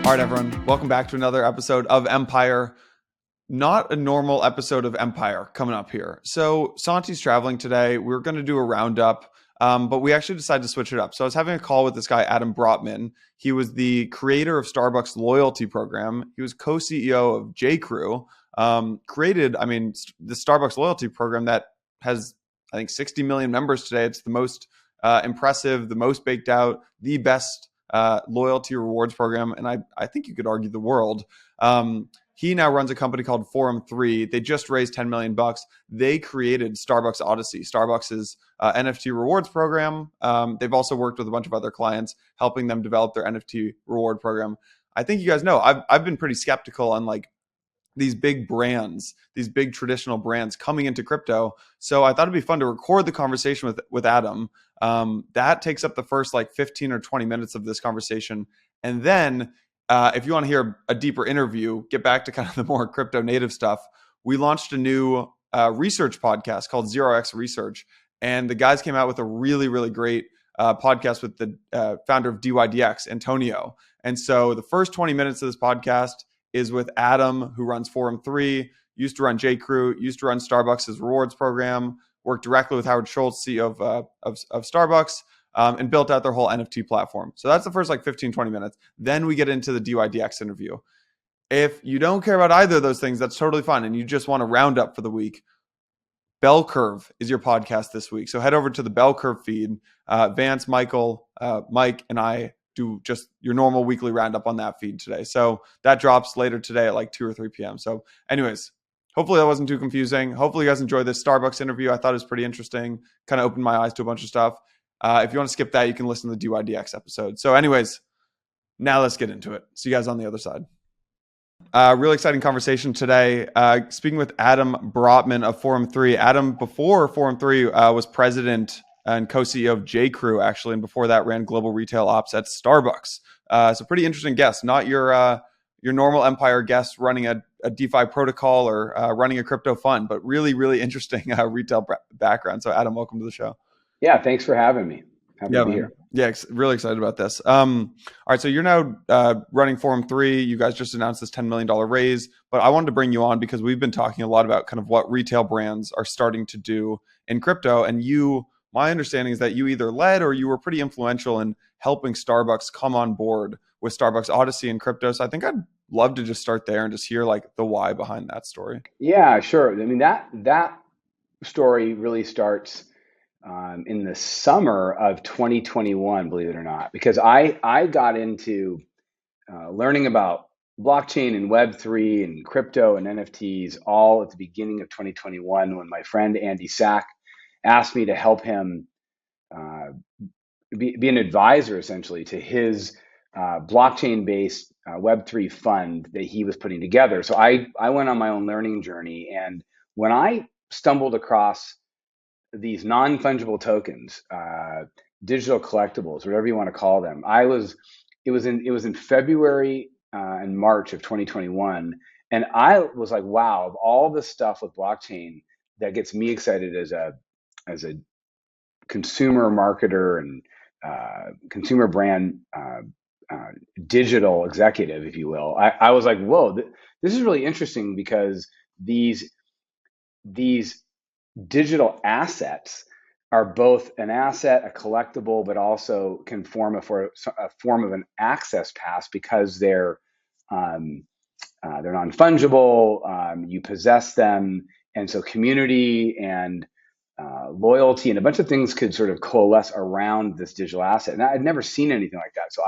All right, everyone. Welcome back to another episode of Empire. Not a normal episode of Empire coming up here. So Santi's traveling today. We're going to do a roundup, but we actually decided to switch it up. So I was having a call with this guy, Adam Brotman. He was the creator of Starbucks loyalty program. He was co-CEO of J.Crew. Created, the Starbucks loyalty program that has, I think, 60 million members today. It's the most impressive, the most baked out, the best loyalty rewards program, and I think you could argue the world. He now runs a company called Forum 3. They just raised $10 million. They created Starbucks Odyssey, Starbucks' NFT rewards program. They've also worked with a bunch of other clients, helping them develop their NFT reward program. I think you guys know I've been pretty skeptical on like these big brands, these big traditional brands coming into crypto. So I thought it'd be fun to record the conversation with Adam. That takes up the first like 15 or 20 minutes of this conversation. And then if you want to hear a deeper interview, get back to kind of the more crypto native stuff. We launched a new research podcast called 0x Research. And the guys came out with a really, really great podcast with the founder of dYdX, Antonio. And so the first 20 minutes of this podcast is with Adam, who runs Forum 3, used to run J.Crew, used to run Starbucks' rewards program, worked directly with Howard Schultz, CEO of Starbucks, and built out their whole NFT platform. So that's the first like 15, 20 minutes. Then we get into the dYdX interview. If you don't care about either of those things, that's totally fine. And you just want to round up for the week. Bellcurve is your podcast this week. So head over to the Bellcurve feed. Vance, Michael, Mike, and I do just your normal weekly roundup on that feed today. So that drops later today at like 2 or 3 p.m. So anyways, hopefully that wasn't too confusing. Hopefully you guys enjoyed this Starbucks interview. I thought it was pretty interesting. Kind of opened my eyes to a bunch of stuff. If you want to skip that, you can listen to the dYdX episode. So anyways, now let's get into it. See you guys on the other side. Really exciting conversation today. Speaking with Adam Brotman of Forum 3. Adam, before Forum 3, was president and co-CEO of J.Crew, actually, and before that ran global retail ops at Starbucks. So pretty interesting guest. Not your normal Empire guest running a DeFi protocol or running a crypto fund, but really, really interesting retail background. So Adam, welcome to the show. Yeah, thanks for having me. Happy to be here. Yeah, really excited about this. All right, so you're now running Forum 3. You guys just announced this $10 million raise, but I wanted to bring you on because we've been talking a lot about kind of what retail brands are starting to do in crypto. And my understanding is that you either led or you were pretty influential in helping Starbucks come on board with Starbucks Odyssey in crypto. So I think I'd love to just start there and just hear like the why behind that story. Yeah, sure. I mean, that story really starts in the summer of 2021, believe it or not, because I got into learning about blockchain and Web3 and crypto and NFTs all at the beginning of 2021 when my friend Andy Sack asked me to help him be an advisor essentially to his blockchain-based Web3 fund that he was putting together. So I went on my own learning journey, and when I stumbled across these non-fungible tokens, digital collectibles, whatever you want to call them, it was in February and March of 2021, and I was like, wow, of all the stuff with blockchain that gets me excited as a consumer marketer and consumer brand digital executive, if you will, I was like, whoa, this is really interesting because these digital assets are both an asset, a collectible, but also can form a form of an access pass because they're non-fungible. You possess them, and so community and loyalty and a bunch of things could sort of coalesce around this digital asset. And I'd never seen anything like that. So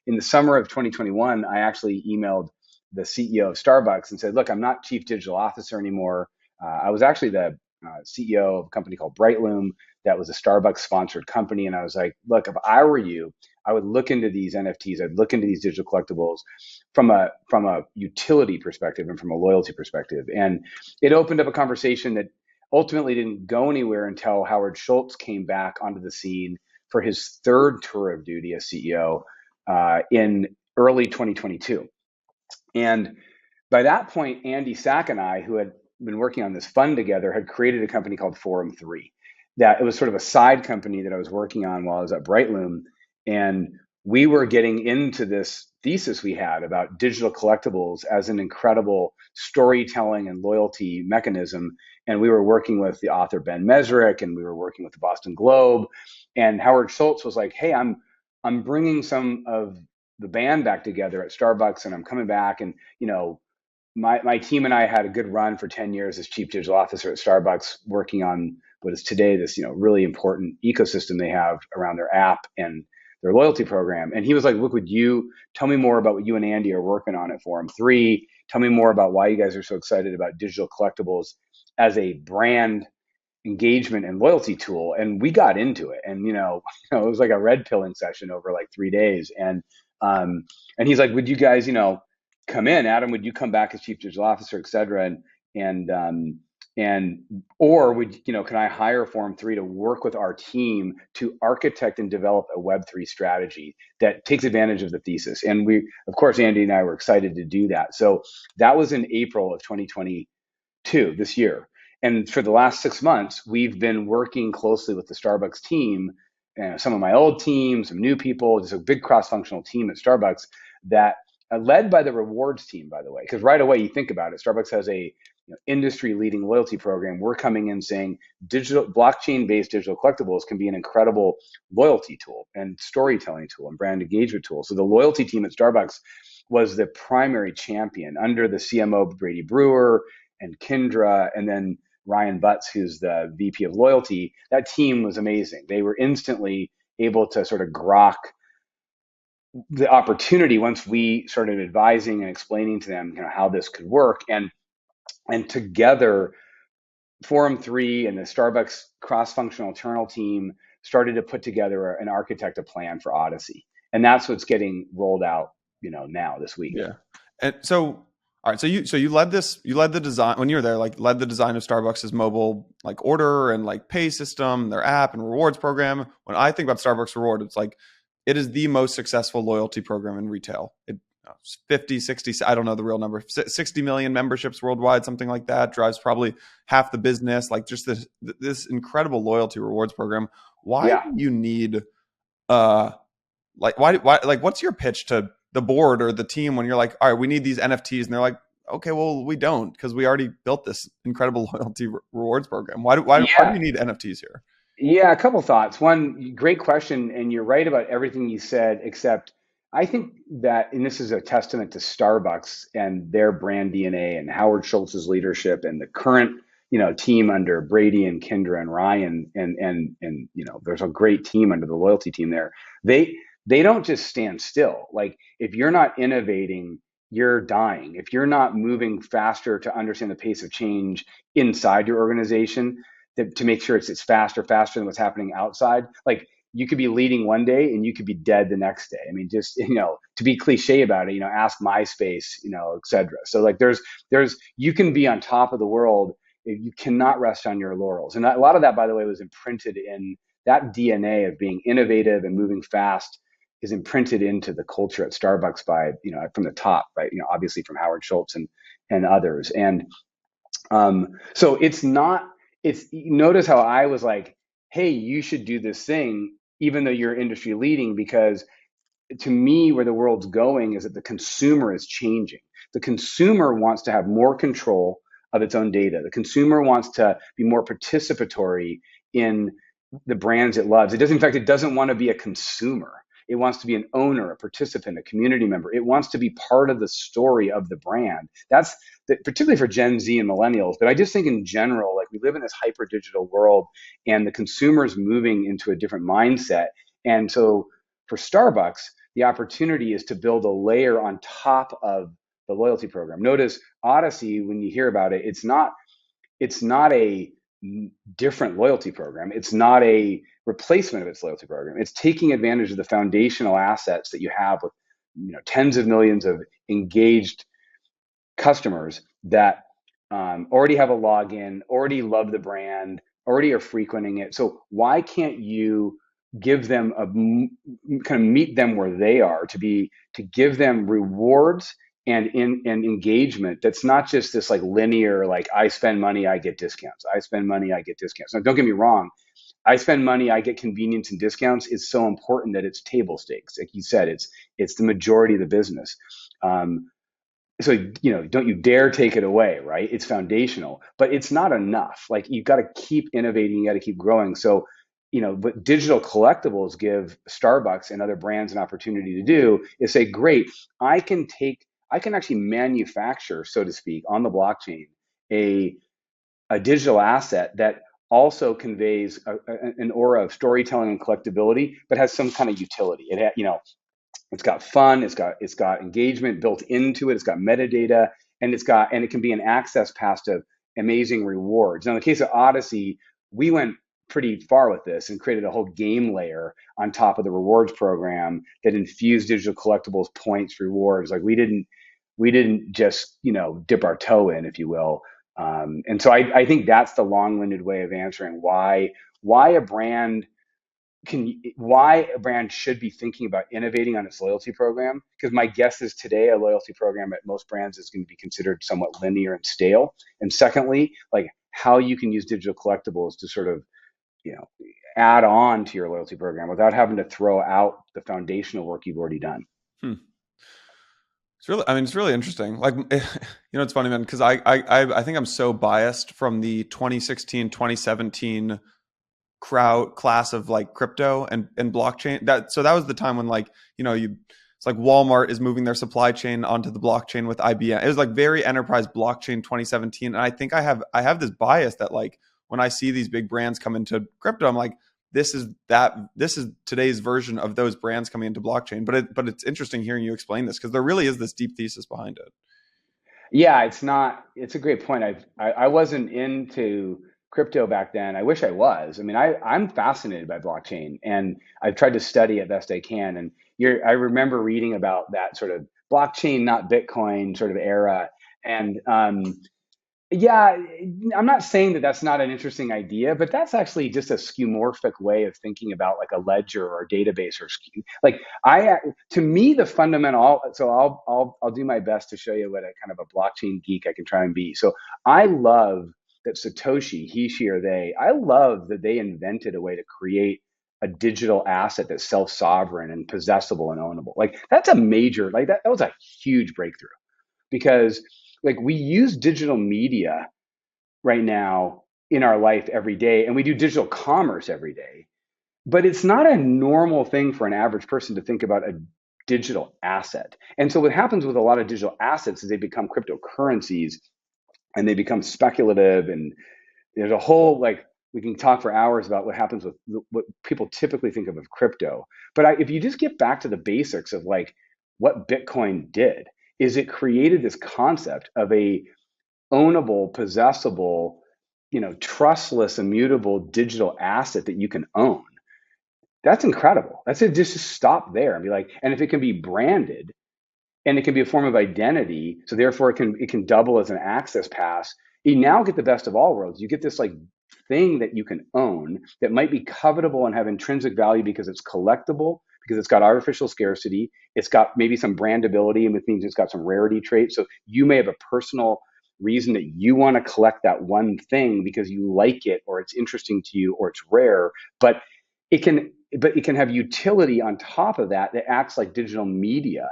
in the summer of 2021, I actually emailed the CEO of Starbucks and said, look, I'm not chief digital officer anymore. I was actually the CEO of a company called Brightloom that was a Starbucks sponsored company. And I was like, look, if I were you, I would look into these NFTs. I'd look into these digital collectibles from a utility perspective and from a loyalty perspective. And it opened up a conversation that ultimately didn't go anywhere until Howard Schultz came back onto the scene for his third tour of duty as CEO in early 2022. And by that point, Andy Sack and I, who had been working on this fund together, had created a company called Forum 3. That it was sort of a side company that I was working on while I was at Brightloom. And we were getting into this thesis we had about digital collectibles as an incredible storytelling and loyalty mechanism. And we were working with the author Ben Mesrick, and we were working with the Boston Globe. And Howard Schultz was like, "Hey, I'm bringing some of the band back together at Starbucks, and I'm coming back, and my team and I had a good run for 10 years as chief digital officer at Starbucks, working on what is today this really important ecosystem they have around their app and their loyalty program." And he was like, "Look, would you tell me more about what you and Andy are working on at Forum 3? Tell me more about why you guys are so excited about digital collectibles as a brand engagement and loyalty tool." And we got into it, and it was like a red pilling session over like 3 days. And he's like, "Would you guys come in, Adam, would you come back as chief digital officer, et cetera, and or can I hire Forum 3 to work with our team to architect and develop a Web3 strategy that takes advantage of the thesis?" And we, of course, Andy and I were excited to do that. So that was in April of 2022, this year. And for the last 6 months, we've been working closely with the Starbucks team, some of my old team, some new people, just a big cross-functional team at Starbucks that led by the rewards team, by the way, because right away you think about it, Starbucks has a industry-leading loyalty program. We're coming in saying blockchain-based digital collectibles can be an incredible loyalty tool and storytelling tool and brand engagement tool. So the loyalty team at Starbucks was the primary champion under the CMO Brady Brewer and Kendra, and then Ryan Butts, who's the VP of loyalty. That team was amazing. They were instantly able to sort of grok the opportunity once we started advising and explaining to them how this could work. And together, Forum 3 and the Starbucks cross-functional internal team started to put together and architect a plan for Odyssey. And that's what's getting rolled out, now this week. Yeah. And so, all right. So you led the design when you were there, like led the design of Starbucks' mobile like order and like pay system, their app and rewards program. When I think about Starbucks Reward, it's like, it is the most successful loyalty program in retail. It's 50, 60, I don't know the real number, 60 million memberships worldwide, something like that, drives probably half the business, like just this incredible loyalty rewards program. Why do you need, why, like, what's your pitch to the board or the team when you're like, all right, we need these NFTs? And they're like, okay, well, we don't, because we already built this incredible loyalty rewards program. Why do you need NFTs here? Yeah, a couple thoughts. One, great question, and you're right about everything you said, except I think that, and this is a testament to Starbucks and their brand DNA and Howard Schultz's leadership and the current, team under Brady and Kendra and Ryan, and there's a great team under the loyalty team there. They don't just stand still. Like, if you're not innovating, you're dying. If you're not moving faster to understand the pace of change inside your organization, to make sure it's faster than what's happening outside. Like, you could be leading one day and you could be dead the next day. I mean, just, to be cliche about it, ask MySpace, et cetera. So like you can be on top of the world. You cannot rest on your laurels. And a lot of that, by the way, was imprinted in that DNA of being innovative and moving fast is imprinted into the culture at Starbucks by, from the top, right? Obviously from Howard Schultz and others. And so notice how I was like, hey, you should do this thing, even though you're industry leading, because to me, where the world's going is that the consumer is changing. The consumer wants to have more control of its own data. The consumer wants to be more participatory in the brands it loves. In fact, it doesn't want to be a consumer. It wants to be an owner, a participant, a community member. It wants to be part of the story of the brand. That's particularly for Gen Z and millennials. But I just think in general, like, we live in this hyper digital world and the consumer is moving into a different mindset. And so for Starbucks, the opportunity is to build a layer on top of the loyalty program. Notice Odyssey, when you hear about it, it's not a different loyalty program. It's not a replacement of its loyalty program. It's taking advantage of the foundational assets that you have with tens of millions of engaged customers that already have a login, already love the brand, already are frequenting it. So why can't you give them kind of meet them where they are, to give them rewards and engagement that's not just this like linear, like, I spend money, I get discounts. I spend money, I get discounts. Now, don't get me wrong. I spend money, I get convenience and discounts. It's so important that it's table stakes. Like you said, it's the majority of the business. So don't you dare take it away, right? It's foundational, but it's not enough. Like you've got to keep innovating, you got to keep growing. So what digital collectibles give Starbucks and other brands an opportunity to do is say, great, I can actually manufacture, so to speak, on the blockchain a digital asset that also conveys an aura of storytelling and collectability, but has some kind of utility. It's got fun, it's got engagement built into it, it's got metadata, and it can be an access pass to amazing rewards. Now, in the case of Odyssey, we went pretty far with this and created a whole game layer on top of the rewards program that infused digital collectibles, points, rewards. Like we didn't just dip our toe in, if you will. And so I think that's the long-winded way of answering why a brand should be thinking about innovating on its loyalty program. Because my guess is today a loyalty program at most brands is going to be considered somewhat linear and stale. And secondly, like how you can use digital collectibles to sort of add on to your loyalty program without having to throw out the foundational work you've already done. It's really interesting. Like, it's funny, man, because I think I'm so biased from the 2016, 2017 class of like crypto and blockchain. That was the time when it's like Walmart is moving their supply chain onto the blockchain with IBM. It was like very enterprise blockchain 2017. And I think I have this bias that like when I see these big brands come into crypto, I'm like, this is today's version of those brands coming into blockchain. But it's interesting hearing you explain this because there really is this deep thesis behind it. Yeah, it's a great point. I wasn't into crypto back then. I wish I was. I mean, I'm fascinated by blockchain and I've tried to study it best I can. And I remember reading about that sort of blockchain, not Bitcoin sort of era. And yeah, I'm not saying that that's not an interesting idea, but that's actually just a skeuomorphic way of thinking about like a ledger or a database or like to me the fundamental. So I'll do my best to show you what a kind of a blockchain geek I can try and be. So I love that Satoshi, he, she, or they. I love that they invented a way to create a digital asset that's self-sovereign and possessable and ownable. Like that's a major, like that was a huge breakthrough because like we use digital media right now in our life every day and we do digital commerce every day, but it's not a normal thing for an average person to think about a digital asset. And so what happens with a lot of digital assets is they become cryptocurrencies and they become speculative, and there's a whole like we can talk for hours about what happens with what people typically think of crypto. But if you just get back to the basics of like what Bitcoin did is it created this concept of a ownable, possessable, trustless, immutable digital asset that you can own. That's incredible. That's it. Just stop there and be like, and if it can be branded and it can be a form of identity, so therefore it can double as an access pass. You now get the best of all worlds. You get this like thing that you can own that might be covetable and have intrinsic value because it's collectible, because it's got artificial scarcity. It's got maybe some brandability, and which means it's got some rarity traits. So you may have a personal reason that you want to collect that one thing because you like it or it's interesting to you or it's rare, but it can have utility on top of that acts like digital media.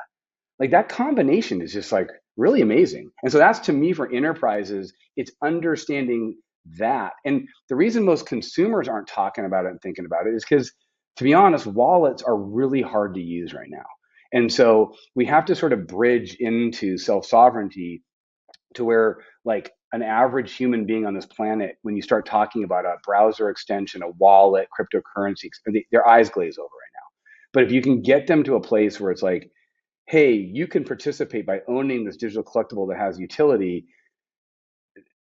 Like that combination is just like really amazing. And so that's, to me, for enterprises, it's understanding that. And the reason most consumers aren't talking about it and thinking about it is because, to be honest, wallets are really hard to use right now. And so we have to sort of bridge into self-sovereignty to where like an average human being on this planet, when you start talking about a browser extension, a wallet, cryptocurrency, their eyes glaze over right now. But if you can get them to a place where it's like, hey, you can participate by owning this digital collectible that has utility,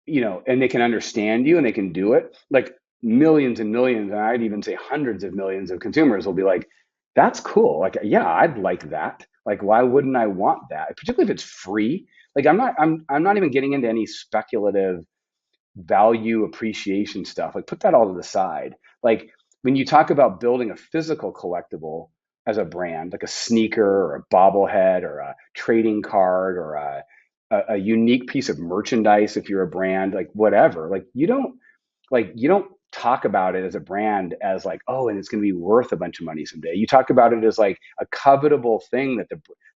and they can understand you and they can do it, like millions and millions, and I'd even say hundreds of millions of consumers will be like, that's cool. Like, yeah, I'd like that. Like, why wouldn't I want that? Particularly if it's free. Like, I'm not even getting into any speculative value appreciation stuff. Like, put that all to the side. Like, when you talk about building a physical collectible as a brand, like a sneaker or a bobblehead or a trading card or a unique piece of merchandise, if you're a brand, like whatever, like you don't talk about it as a brand as like, oh, and it's going to be worth a bunch of money someday. You talk about it as like a covetable thing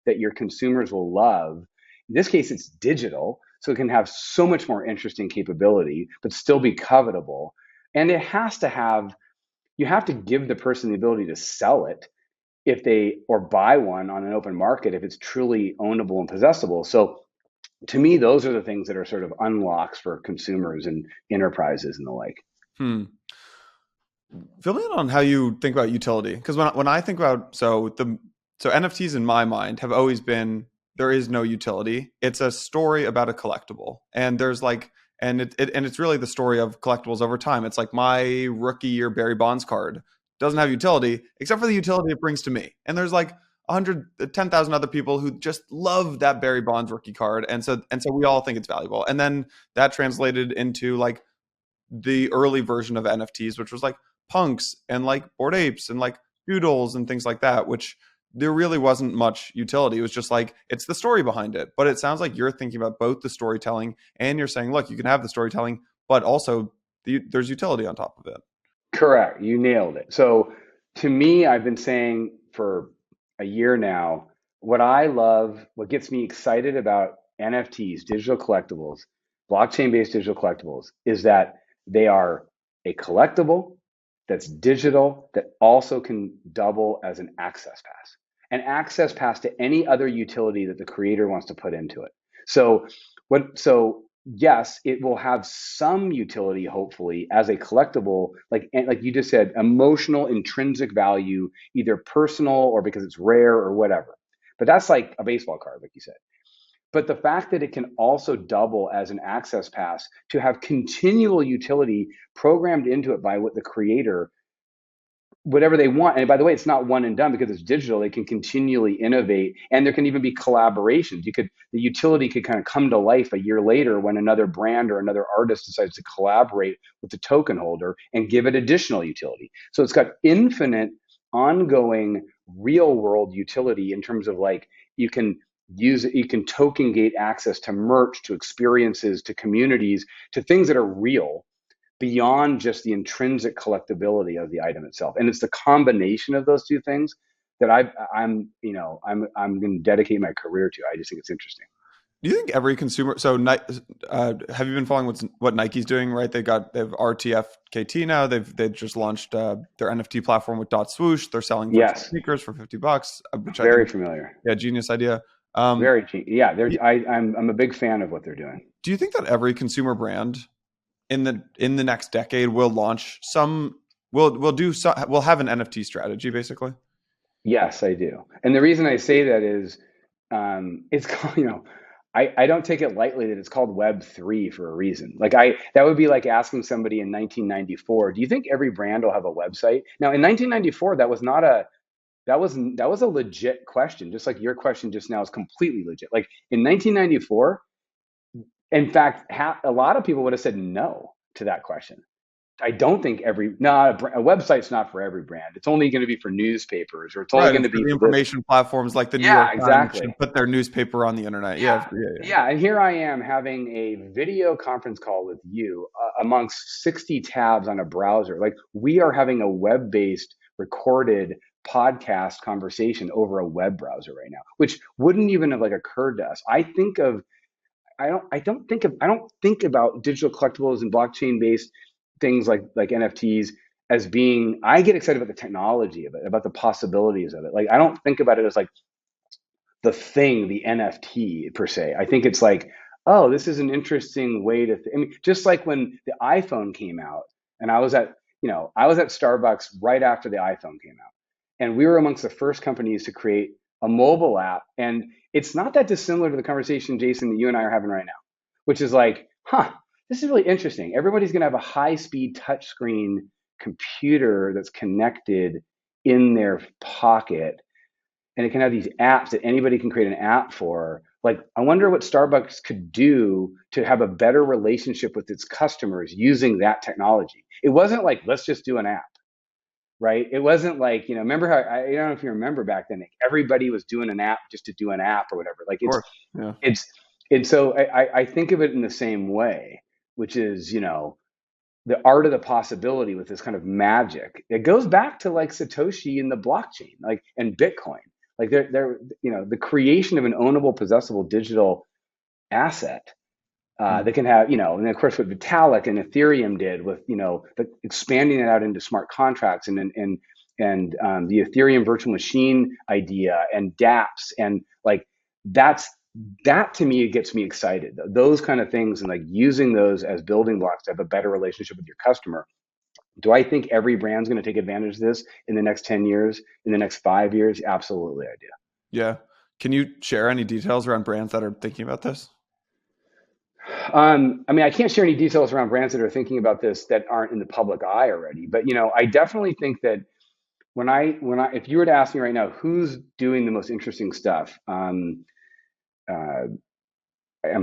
that your consumers will love. In this case, it's digital, so it can have so much more interesting capability, but still be covetable. And it has to have, you have to give the person the ability to sell it if they, or buy one on an open market if it's truly ownable and possessable. So to me, those are the things that are sort of unlocks for consumers and enterprises and the like. Hmm. Fill me in on how you think about utility, because when I think about so NFTs in my mind have always been, there is no utility. It's a story about a collectible, and there's like, and it's really the story of collectibles over time. It's like my rookie year Barry Bonds card doesn't have utility except for the utility it brings to me, and there's like 110,000 other people who just love that Barry Bonds rookie card, and so we all think it's valuable, and then that translated into like the early version of NFTs, which was like punks and like Bored Apes and like doodles and things like that, which there really wasn't much utility. It was just like, it's the story behind it. But it sounds like you're thinking about both the storytelling and you're saying, look, you can have the storytelling, but also there's utility on top of it. Correct. You nailed it. So to me, I've been saying for a year now, what I love, what gets me excited about NFTs, digital collectibles, blockchain-based digital collectibles, is that they are a collectible that's digital that also can double as an access pass to any other utility that the creator wants to put into it. So yes, it will have some utility, hopefully, as a collectible, like you just said, emotional, intrinsic value, either personal or because it's rare or whatever. But that's like a baseball card, like you said. But the fact that it can also double as an access pass to have continual utility programmed into it by what the creator, whatever they want. And by the way, it's not one and done because it's digital. They can continually innovate, and there can even be collaborations. The utility could kind of come to life a year later when another brand or another artist decides to collaborate with the token holder and give it additional utility. So it's got infinite ongoing real world utility in terms of like, you can use it, you can token gate access to merch, to experiences, to communities, to things that are real beyond just the intrinsic collectability of the item itself. And it's the combination of those two things that I'm going to dedicate my career to. I just think it's interesting. Do you think every consumer? So, have you been following what Nike's doing? Right, they have RTF KT now. They've just launched their NFT platform with .swoosh. They're selling Yes, sneakers for $50, which very familiar. Yeah, genius idea. I'm a big fan of what they're doing. Do you think that every consumer brand in the next decade will launch will have an NFT strategy, basically? Yes, I do. And the reason I say that is it's called, I don't take it lightly that it's called Web3 for a reason. Like that would be like asking somebody in 1994, do you think every brand will have a website? Now in 1994, that was a legit question, just like your question just now is completely legit. Like in 1994, in fact, a lot of people would have said no to that question. I don't think a website's not for every brand. It's only going to be for newspapers, or it's only going to be the information platforms like the New York Times should put their newspaper on the internet. Yeah. And here I am having a video conference call with you amongst 60 tabs on a browser. Like we are having a web-based recorded podcast conversation over a web browser right now, which wouldn't even have like occurred to us. I don't think about digital collectibles and blockchain based things like NFTs as being, I get excited about the technology of it, about the possibilities of it. Like I don't think about it as like the NFT per se. I think it's like, oh, this is an interesting way to just like when the iPhone came out, and I was at Starbucks right after the iPhone came out, and we were amongst the first companies to create a mobile app. And it's not that dissimilar to the conversation, Jason, that you and I are having right now, which is like, this is really interesting. Everybody's going to have a high-speed touchscreen computer that's connected in their pocket, and it can have these apps that anybody can create an app for. Like, I wonder what Starbucks could do to have a better relationship with its customers using that technology. It wasn't like, let's just do an app, right? It wasn't like, remember how, I don't know if you remember back then, like everybody was doing an app just to do an app or whatever. Like and so I think of it in the same way, which is, the art of the possibility with this kind of magic. It goes back to like Satoshi and the blockchain, like, and Bitcoin. Like they're the creation of an ownable, possessible digital asset that can have, and of course what Vitalik and Ethereum did with, expanding it out into smart contracts and the Ethereum virtual machine idea and dApps, and like that to me, it gets me excited. Those kind of things, and like using those as building blocks to have a better relationship with your customer. Do I think every brand's going to take advantage of this in the next 10 years, in the next 5 years? Absolutely, I do. Yeah. Can you share any details around brands that are thinking about this? I mean, I can't share any details around brands that are thinking about this that aren't in the public eye already. But I definitely think that if you were to ask me right now, who's doing the most interesting stuff? I'm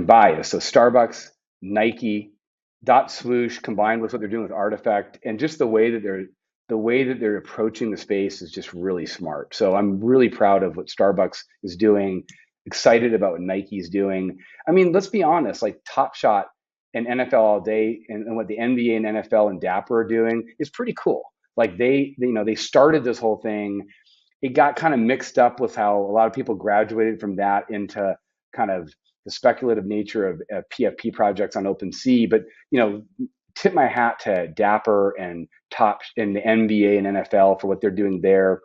biased. So Starbucks, Nike, Dot Swoosh, combined with what they're doing with Artifact, and just the way that they're approaching the space is just really smart. So I'm really proud of what Starbucks is doing. Excited about what Nike's doing. I mean, let's be honest. Like Top Shot and NFL All Day, and what the NBA and NFL and Dapper are doing is pretty cool. Like they started this whole thing. It got kind of mixed up with how a lot of people graduated from that into kind of the speculative nature of PFP projects on OpenSea. But tip my hat to Dapper and Top and the NBA and NFL for what they're doing there,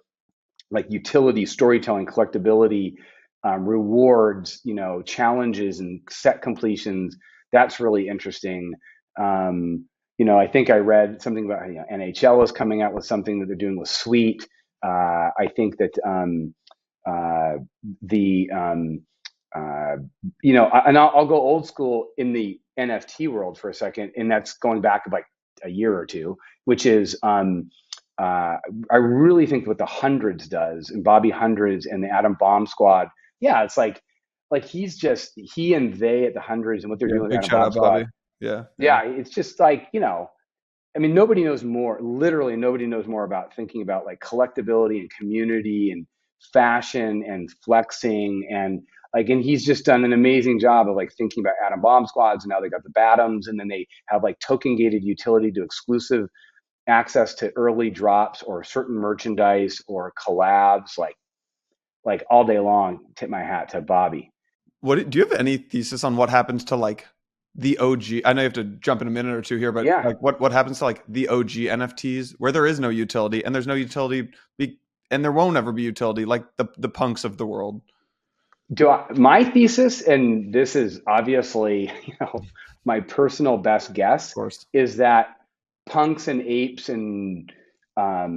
like utility, storytelling, collectability, rewards, challenges and set completions. That's really interesting. I think I read something about NHL is coming out with something that they're doing with Sweet. I think that and I'll go old school in the NFT world for a second, and that's going back like a year or two, which is I really think what the Hundreds does, and Bobby Hundreds and the Atom Bomb Squad. Yeah, it's like he and they at the Hundreds and what they're doing with Big Atom shout Bomb out, Squad. Bobby. Yeah. Yeah, it's just like, I mean, nobody knows more, literally nobody knows more about thinking about like collectability and community and fashion and flexing, and he's just done an amazing job of like thinking about Atom Bomb Squads, and now they got the Batums, and then they have like token gated utility to exclusive access to early drops or certain merchandise or collabs, like all day long. Tip my hat to Bobby. Do you have any thesis on what happens to like the OG? I know you have to jump in a minute or two here, but Yeah. like what happens to like the OG NFTs where there is no utility, and there's no utility and there won't ever be utility, like the punks of the world? My thesis, and this is obviously, my personal best guess, Of course. is that punks and apes and art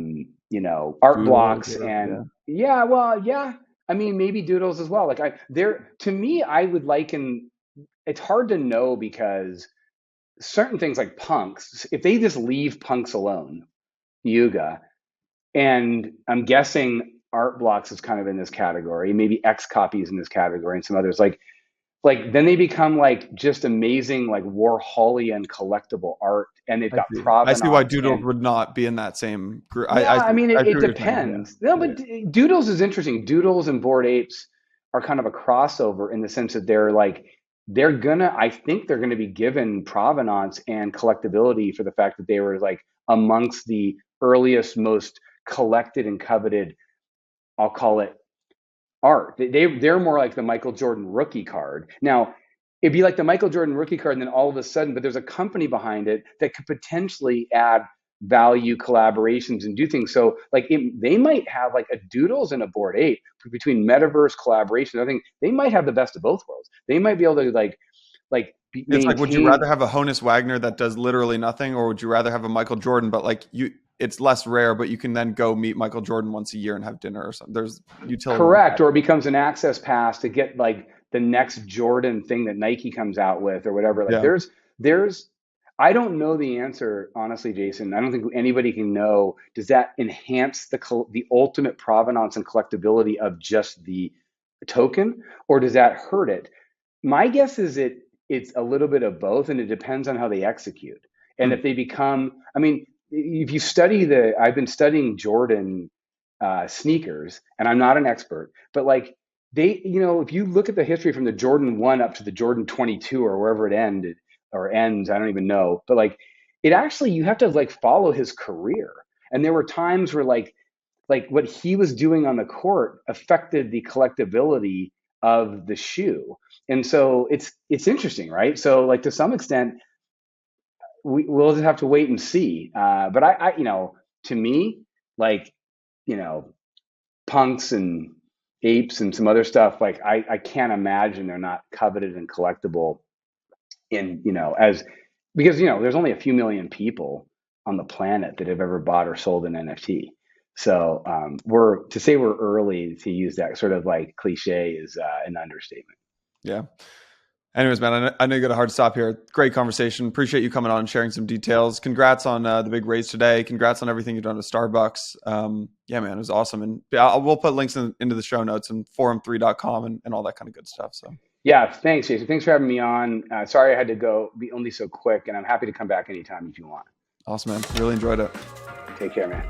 Doodles, blocks yeah, and yeah. I mean, maybe doodles as well. Like to me, I would liken. It's hard to know because certain things like punks, if they just leave punks alone, Yuga, and I'm guessing art blocks is kind of in this category, maybe X copies in this category, and some others like then they become like just amazing, like Warholian collectible art, and they've got I see why provenance. Doodles would not be in that same group. Yeah, I mean, I see it what you're saying, depends. yeah. No, but Doodles is interesting. Doodles and Bored Apes are kind of a crossover in the sense that I think they're gonna be given provenance and collectability for the fact that they were like amongst the earliest, most collected and coveted, I'll call it, art. They're more like the Michael Jordan rookie card. Now, it'd be like the Michael Jordan rookie card, and then all of a sudden, but there's a company behind it that could potentially add value, collaborations, and do things. So like they might have like a Doodles and a Bored Ape between metaverse collaboration. I think they might have the best of both worlds. They might be able to It's like, would you maintain. rather have a Honus Wagner that does literally nothing, or would you rather have a Michael Jordan, but like it's less rare, but you can then go meet Michael Jordan once a year and have dinner or something? There's utility. Correct, or it becomes an access pass to get like the next Jordan thing that Nike comes out with or whatever. Like Yeah. there's I don't know the answer, honestly, Jason. I don't think anybody can know. Does that enhance the ultimate provenance and collectability of just the token, or does that hurt it? My guess is it's a little bit of both, and it depends on how they execute. And if they become, I mean, if you study I've been studying Jordan sneakers, and I'm not an expert, but like if you look at the history from the Jordan 1 up to the Jordan 22 or wherever it ends, I don't even know, but like it actually, you have to like follow his career. And there were times where like what he was doing on the court affected the collectability of the shoe. And so it's interesting, right? So like to some extent, we'll just have to wait and see. But to me, like, punks and apes and some other stuff, like I can't imagine they're not coveted and collectible because there's only a few million people on the planet that have ever bought or sold an NFT. So we're early to use that sort of like cliche is an understatement. Yeah. Anyways, man, I know you got a hard stop here. Great conversation. Appreciate you coming on and sharing some details. Congrats on the big raise today. Congrats on everything you've done at Starbucks. Yeah, man, it was awesome. And we'll put links into the show notes and forum3.com and all that kind of good stuff. So yeah, thanks, Jason. Thanks for having me on. Sorry I had to go be only so quick, and I'm happy to come back anytime if you want. Awesome, man. Really enjoyed it. Take care, man.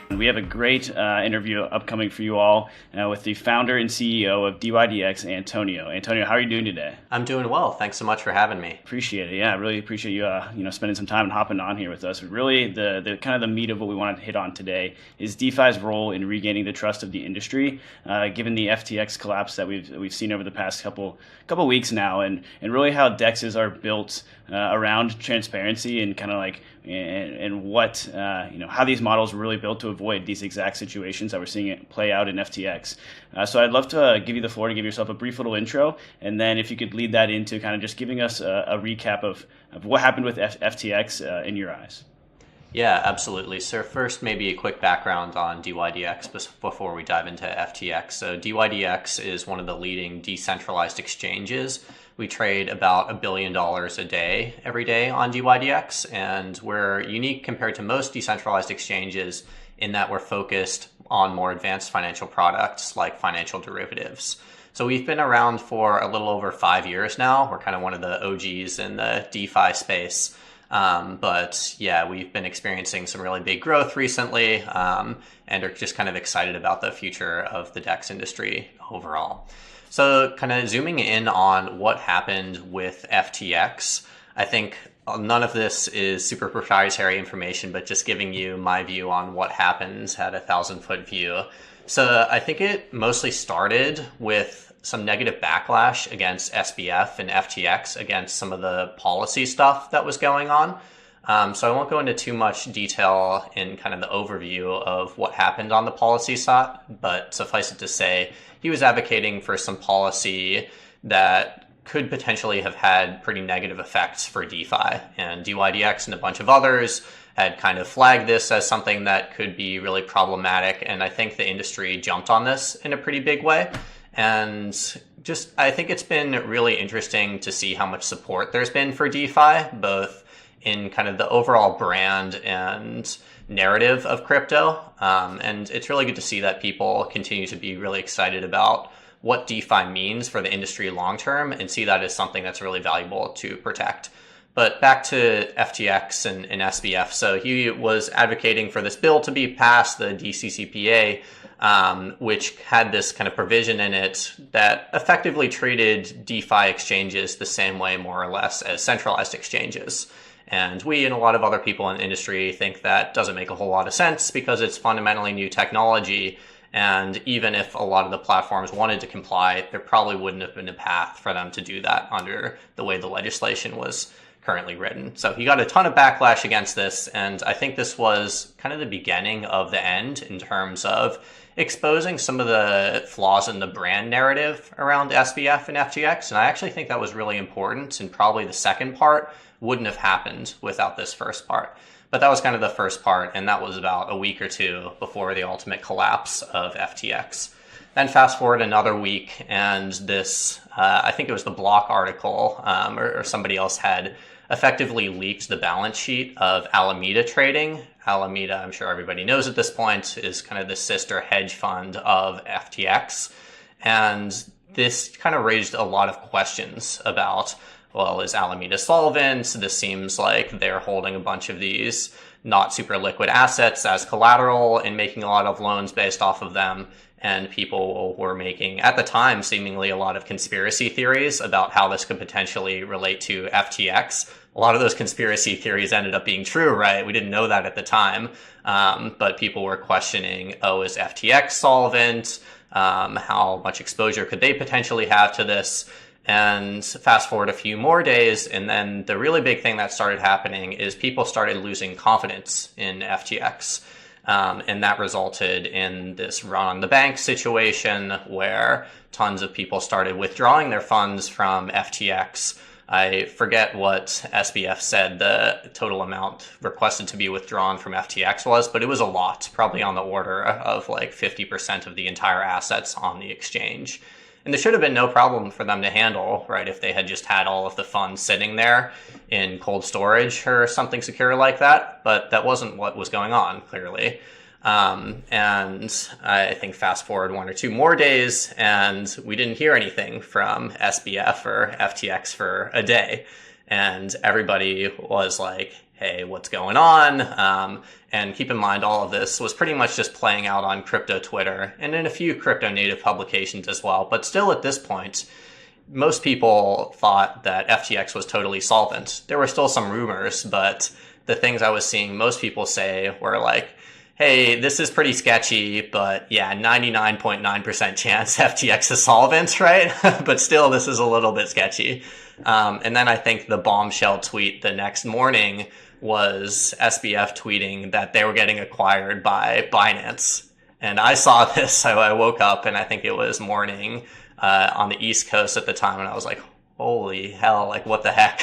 We have a great interview upcoming for you all with the founder and CEO of dYdX, Antonio. Antonio, how are you doing today? I'm doing well. Thanks so much for having me. Appreciate it. Yeah, I really appreciate you spending some time and hopping on here with us. Really, the kind of the meat of what we wanted to hit on today is DeFi's role in regaining the trust of the industry, given the FTX collapse that we've seen over the past couple weeks now, and really how DEXs are built around transparency and kind of like and what how these models were really built to avoid these exact situations that we're seeing it play out in FTX. So I'd love to give you the floor to give yourself a brief little intro, and then if you could lead that into kind of just giving us a recap of what happened with FTX in your eyes. Yeah, absolutely. So first, maybe a quick background on dYdX before we dive into FTX. So dYdX is one of the leading decentralized exchanges. We trade about $1 billion a day every day on dYdX, and we're unique compared to most decentralized exchanges in that we're focused on more advanced financial products like financial derivatives. So we've been around for a little over 5 years now. We're kind of one of the OGs in the DeFi space. But yeah, we've been experiencing some really big growth recently and are just kind of excited about the future of the DEX industry overall. So kind of zooming in on what happened with FTX, I think none of this is super proprietary information, but just giving you my view on what happened at a 1,000-foot view. So I think it mostly started with some negative backlash against SBF and FTX against some of the policy stuff that was going on. So I won't go into too much detail in kind of the overview of what happened on the policy side, but suffice it to say, he was advocating for some policy that could potentially have had pretty negative effects for DeFi. And dYdX and a bunch of others had kind of flagged this as something that could be really problematic. And I think the industry jumped on this in a pretty big way. And I think it's been really interesting to see how much support there's been for DeFi, both in kind of the overall brand and narrative of crypto. And it's really good to see that people continue to be really excited about what DeFi means for the industry long-term and see that as something that's really valuable to protect. But back to FTX and SBF. So he was advocating for this bill to be passed, the DCCPA, which had this kind of provision in it that effectively treated DeFi exchanges the same way, more or less, as centralized exchanges. And we and a lot of other people in the industry think that doesn't make a whole lot of sense because it's fundamentally new technology. And even if a lot of the platforms wanted to comply, there probably wouldn't have been a path for them to do that under the way the legislation was currently written. So he got a ton of backlash against this. And I think this was kind of the beginning of the end in terms of exposing some of the flaws in the brand narrative around SBF and FTX. And I actually think that was really important. And probably the second part wouldn't have happened without this first part. But that was kind of the first part, and that was about a week or two before the ultimate collapse of FTX. Then fast forward another week, and this, I think it was the Block article, or somebody else had effectively leaked the balance sheet of Alameda Trading. Alameda, I'm sure everybody knows at this point, is kind of the sister hedge fund of FTX. And this kind of raised a lot of questions about, well, is Alameda solvent? This seems like they're holding a bunch of these not super liquid assets as collateral and making a lot of loans based off of them. And people were making, at the time, seemingly a lot of conspiracy theories about how this could potentially relate to FTX. A lot of those conspiracy theories ended up being true, right? We didn't know that at the time. But people were questioning, is FTX solvent? How much exposure could they potentially have to this? And fast forward a few more days, and then the really big thing that started happening is people started losing confidence in FTX. And that resulted in this run on the bank situation where tons of people started withdrawing their funds from FTX. I forget what SBF said the total amount requested to be withdrawn from FTX was, but it was a lot, probably on the order of like 50% of the entire assets on the exchange. And there should have been no problem for them to handle, right, if they had just had all of the funds sitting there in cold storage or something secure like that. But that wasn't what was going on, clearly. And I think fast forward 1 or 2 more days, and we didn't hear anything from SBF or FTX for a day. And everybody was like, hey, what's going on? And keep in mind, all of this was pretty much just playing out on crypto Twitter and in a few crypto native publications as well. But still at this point, most people thought that FTX was totally solvent. There were still some rumors, but the things I was seeing most people say were like, hey, this is pretty sketchy, but yeah, 99.9% chance FTX is solvent, right? But still, this is a little bit sketchy. And then I think the bombshell tweet the next morning was SBF tweeting that they were getting acquired by Binance. And I saw this, so I woke up and I think it was morning on the East Coast at the time, and I was like, holy hell, like what the heck?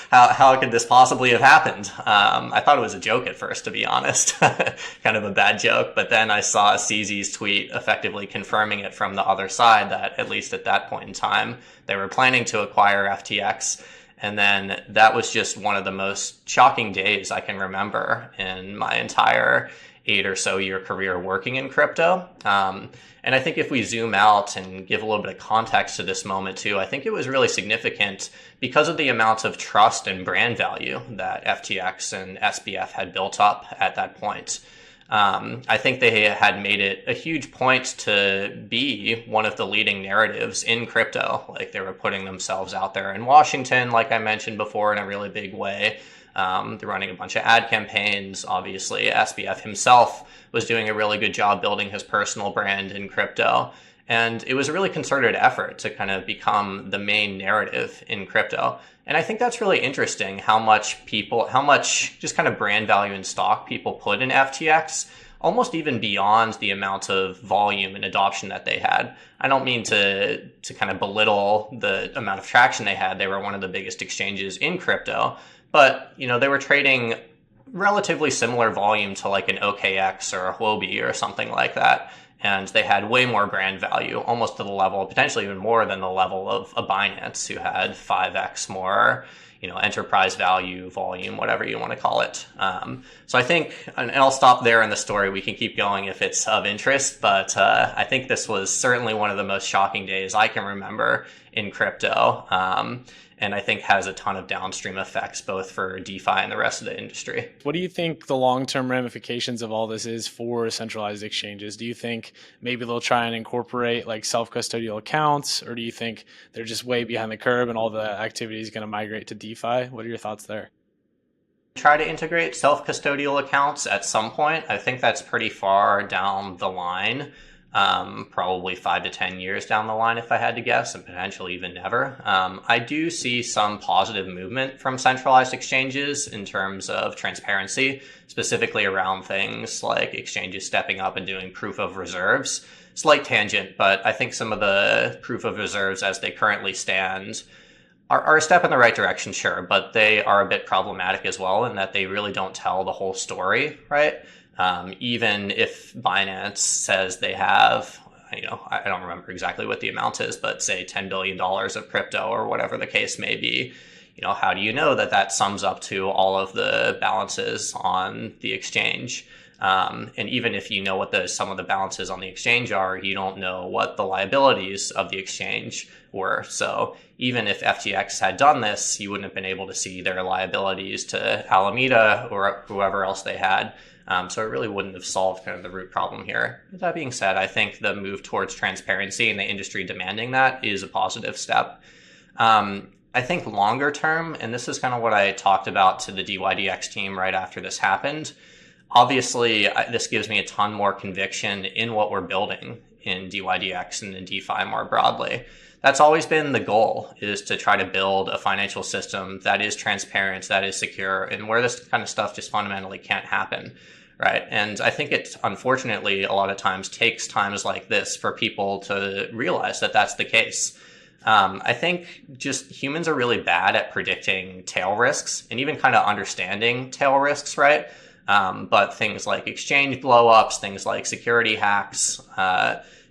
how could this possibly have happened? I thought it was a joke at first, to be honest, kind of a bad joke. But then I saw CZ's tweet effectively confirming it from the other side that at least at that point in time, they were planning to acquire FTX. And then that was just one of the most shocking days I can remember in my entire 8 or so year career working in crypto. And I think if we zoom out and give a little bit of context to this moment too, I think it was really significant because of the amount of trust and brand value that FTX and SBF had built up at that point. I think they had made it a huge point to be one of the leading narratives in crypto. Like they were putting themselves out there in Washington, like I mentioned before, in a really big way. They're running a bunch of ad campaigns. Obviously, SBF himself was doing a really good job building his personal brand in crypto. And it was a really concerted effort to kind of become the main narrative in crypto. And I think that's really interesting how much just kind of brand value and stock people put in FTX, almost even beyond the amount of volume and adoption that they had. I don't mean to kind of belittle the amount of traction they had. They were one of the biggest exchanges in crypto. But, you know, they were trading relatively similar volume to like an OKX or a Huobi or something like that. And they had way more brand value, almost to the level, potentially even more than the level of a Binance, who had 5x more, you know, enterprise value, volume, whatever you want to call it. So I think, and I'll stop there in the story. We can keep going if it's of interest, but I think this was certainly one of the most shocking days I can remember in crypto. And I think has a ton of downstream effects, both for DeFi and the rest of the industry. What do you think the long-term ramifications of all this is for centralized exchanges? Do you think maybe they'll try and incorporate like self-custodial accounts, or do you think they're just way behind the curve and all the activity is going to migrate to DeFi? What are your thoughts there? Try to integrate self-custodial accounts at some point. I think that's pretty far down the line. Probably 5 to 10 years down the line, if I had to guess, and potentially even never. I do see some positive movement from centralized exchanges in terms of transparency, specifically around things like exchanges stepping up and doing proof of reserves. Slight tangent, but I think some of the proof of reserves as they currently stand are a step in the right direction, sure, but they are a bit problematic as well in that they really don't tell the whole story, right? Even if Binance says they have, you know, I don't remember exactly what the amount is, but say $10 billion of crypto or whatever the case may be, you know, how do you know that that sums up to all of the balances on the exchange? And even if you know what some of the balances on the exchange are, you don't know what the liabilities of the exchange were. So even if FTX had done this, you wouldn't have been able to see their liabilities to Alameda or whoever else they had. So it really wouldn't have solved kind of the root problem here. With that being said, I think the move towards transparency and the industry demanding that is a positive step. I think longer term, and this is kind of what I talked about to the dYdX team right after this happened, obviously, this gives me a ton more conviction in what we're building in dYdX and in DeFi more broadly. That's always been the goal, is to try to build a financial system that is transparent, that is secure, and where this kind of stuff just fundamentally can't happen, right? And I think it, unfortunately, a lot of times takes times like this for people to realize that that's the case. I think just humans are really bad at predicting tail risks and even kind of understanding tail risks, right? But things like exchange blowups, things like security hacks,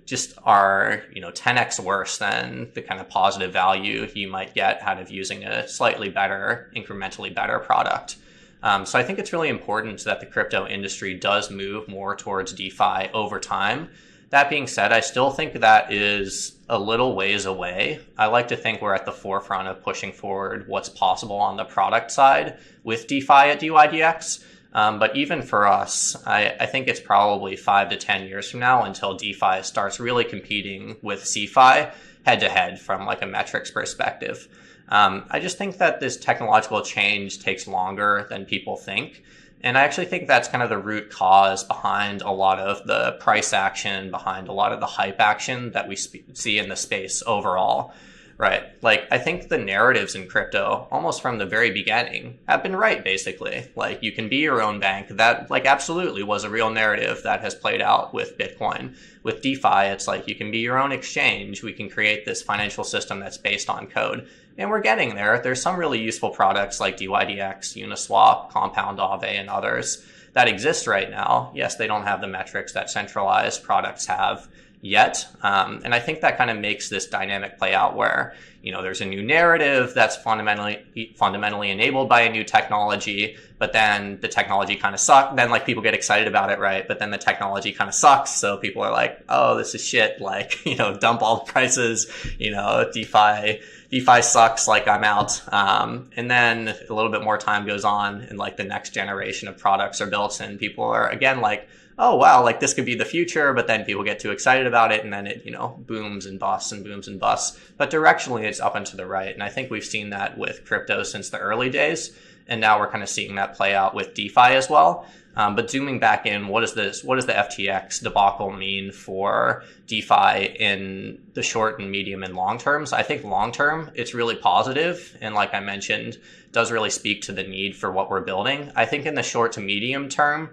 just are 10x worse than the kind of positive value you might get out of using a slightly better, incrementally better product. So I think it's really important that the crypto industry does move more towards DeFi over time. That being said, I still think that is a little ways away. I like to think we're at the forefront of pushing forward what's possible on the product side with DeFi at dYdX. But even for us, I think it's probably 5 to 10 years from now until DeFi starts really competing with CeFi head to head from like a metrics perspective. I just think that this technological change takes longer than people think. And I actually think that's kind of the root cause behind a lot of the price action, behind a lot of the hype action that we see in the space overall. Right. Like, I think the narratives in crypto, almost from the very beginning, have been right, basically. Like, you can be your own bank. That, like, absolutely was a real narrative that has played out with Bitcoin. With DeFi, it's like, you can be your own exchange. We can create this financial system that's based on code. And we're getting there. There's some really useful products like dYdX, Uniswap, Compound Aave, and others that exist right now. Yes, they don't have the metrics that centralized products have yet. And I think that kind of makes this dynamic play out where, there's a new narrative that's fundamentally enabled by a new technology, but then the technology kind of sucks. Then like people get excited about it, right? But then the technology kind of sucks. So people are like, oh, this is shit. Like, dump all the prices, DeFi sucks, like I'm out. And then a little bit more time goes on and like the next generation of products are built and people are again like, oh, wow, like this could be the future, but then people get too excited about it and then it, booms and busts and booms and busts. But directionally, it's up and to the right. And I think we've seen that with crypto since the early days. And now we're kind of seeing that play out with DeFi as well. But zooming back in, what does the FTX debacle mean for DeFi in the short and medium and long terms? I think long term, it's really positive. And like I mentioned, does really speak to the need for what we're building. I think in the short to medium term,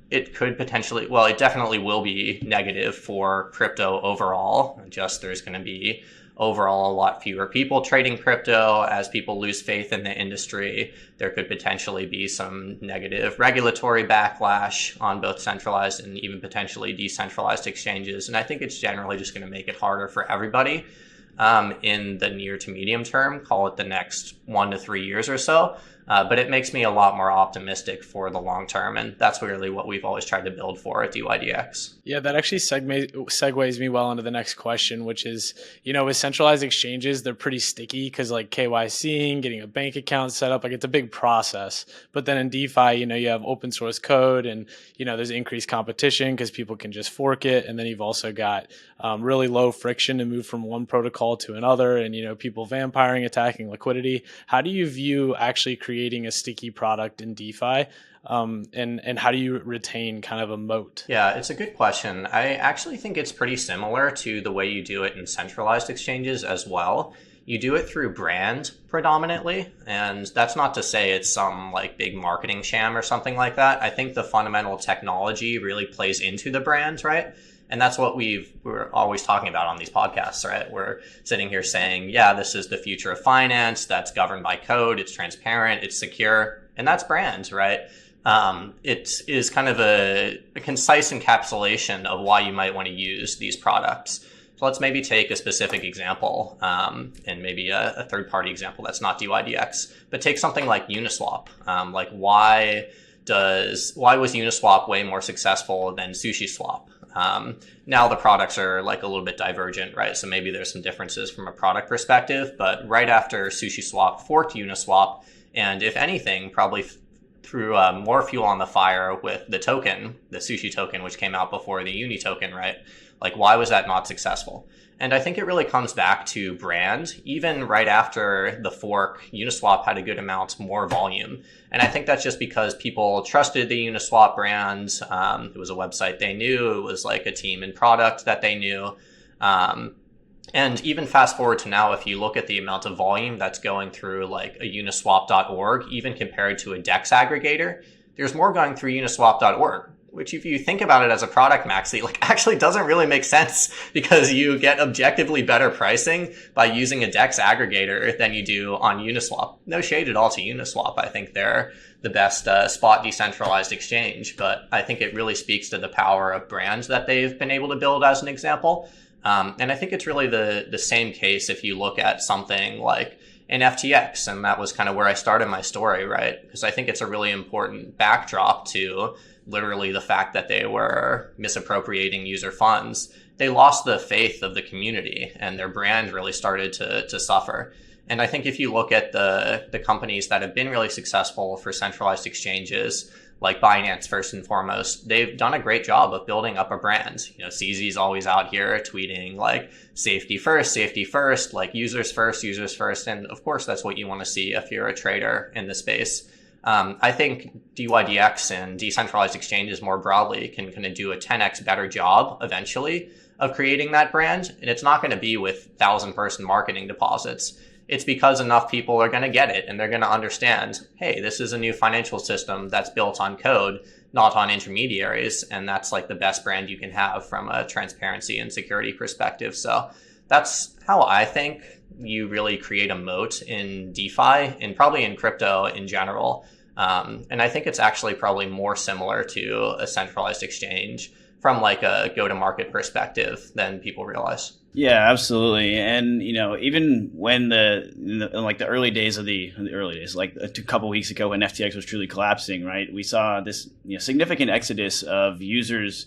it could potentially, well, it definitely will be negative for crypto overall. Just there's going to be overall a lot fewer people trading crypto as people lose faith in the industry. There could potentially be some negative regulatory backlash on both centralized and even potentially decentralized exchanges. And I think it's generally just going to make it harder for everybody in the near to medium term, call it the next 1 to 3 years or so. But it makes me a lot more optimistic for the long term. And that's really what we've always tried to build for at dYdX. Yeah, that actually segues me well into the next question, which is, with centralized exchanges, they're pretty sticky because like KYCing, getting a bank account set up, like it's a big process. But then in DeFi, you have open source code and, there's increased competition because people can just fork it. And then you've also got really low friction to move from one protocol to another and, people vampiring, attacking liquidity. How do you view actually creating a sticky product in DeFi? And how do you retain kind of a moat? Yeah, it's a good question. I actually think it's pretty similar to the way you do it in centralized exchanges as well. You do it through brand predominantly, and that's not to say it's some like big marketing sham or something like that. I think the fundamental technology really plays into the brand, right? And that's what we're always talking about on these podcasts, right? We're sitting here saying, yeah, this is the future of finance that's governed by code, it's transparent, it's secure, and that's brand, right? It is kind of a concise encapsulation of why you might want to use these products. So let's maybe take a specific example and maybe a third-party example that's not dYdX, but take something like Uniswap. Like why why was Uniswap way more successful than SushiSwap? Now the products are like a little bit divergent, right? So maybe there's some differences from a product perspective, but right after SushiSwap forked Uniswap, and if anything, probably threw more fuel on the fire with the token, the Sushi token, which came out before the Uni token, right? Like, why was that not successful? And I think it really comes back to brand. Even right after the fork, Uniswap had a good amount more volume. And I think that's just because people trusted the Uniswap brand. It was a website they knew. It was like a team and product that they knew. And even fast forward to now, if you look at the amount of volume that's going through like a uniswap.org, even compared to a DEX aggregator, there's more going through uniswap.org. Which if you think about it as a product, Maxi, like actually doesn't really make sense, because you get objectively better pricing by using a DEX aggregator than you do on Uniswap. No shade at all to Uniswap. I think they're the best spot decentralized exchange, but I think it really speaks to the power of brands that they've been able to build as an example. And I think it's really the same case if you look at something like an FTX, and that was kind of where I started my story, right? Because I think it's a really important backdrop to literally the fact that they were misappropriating user funds. They lost the faith of the community, and their brand really started to suffer. And I think if you look at the companies that have been really successful for centralized exchanges, like Binance first and foremost, they've done a great job of building up a brand. You know, CZ's always out here tweeting like safety first, like users first. And of course, that's what you want to see if you're a trader in the space. I think dYdX and decentralized exchanges more broadly can kind of do a 10x better job eventually of creating that brand. And it's not going to be with 1,000-person marketing deposits. It's because enough people are going to get it and they're going to understand, hey, this is a new financial system that's built on code, not on intermediaries. And that's like the best brand you can have from a transparency and security perspective. So that's how I think you really create a moat in DeFi and probably in crypto in general. And I think it's actually probably more similar to a centralized exchange from like a go-to-market perspective than people realize. Yeah, absolutely. And, you know, even when like the early days, like a couple weeks ago when FTX was truly collapsing, right, we saw this significant exodus of users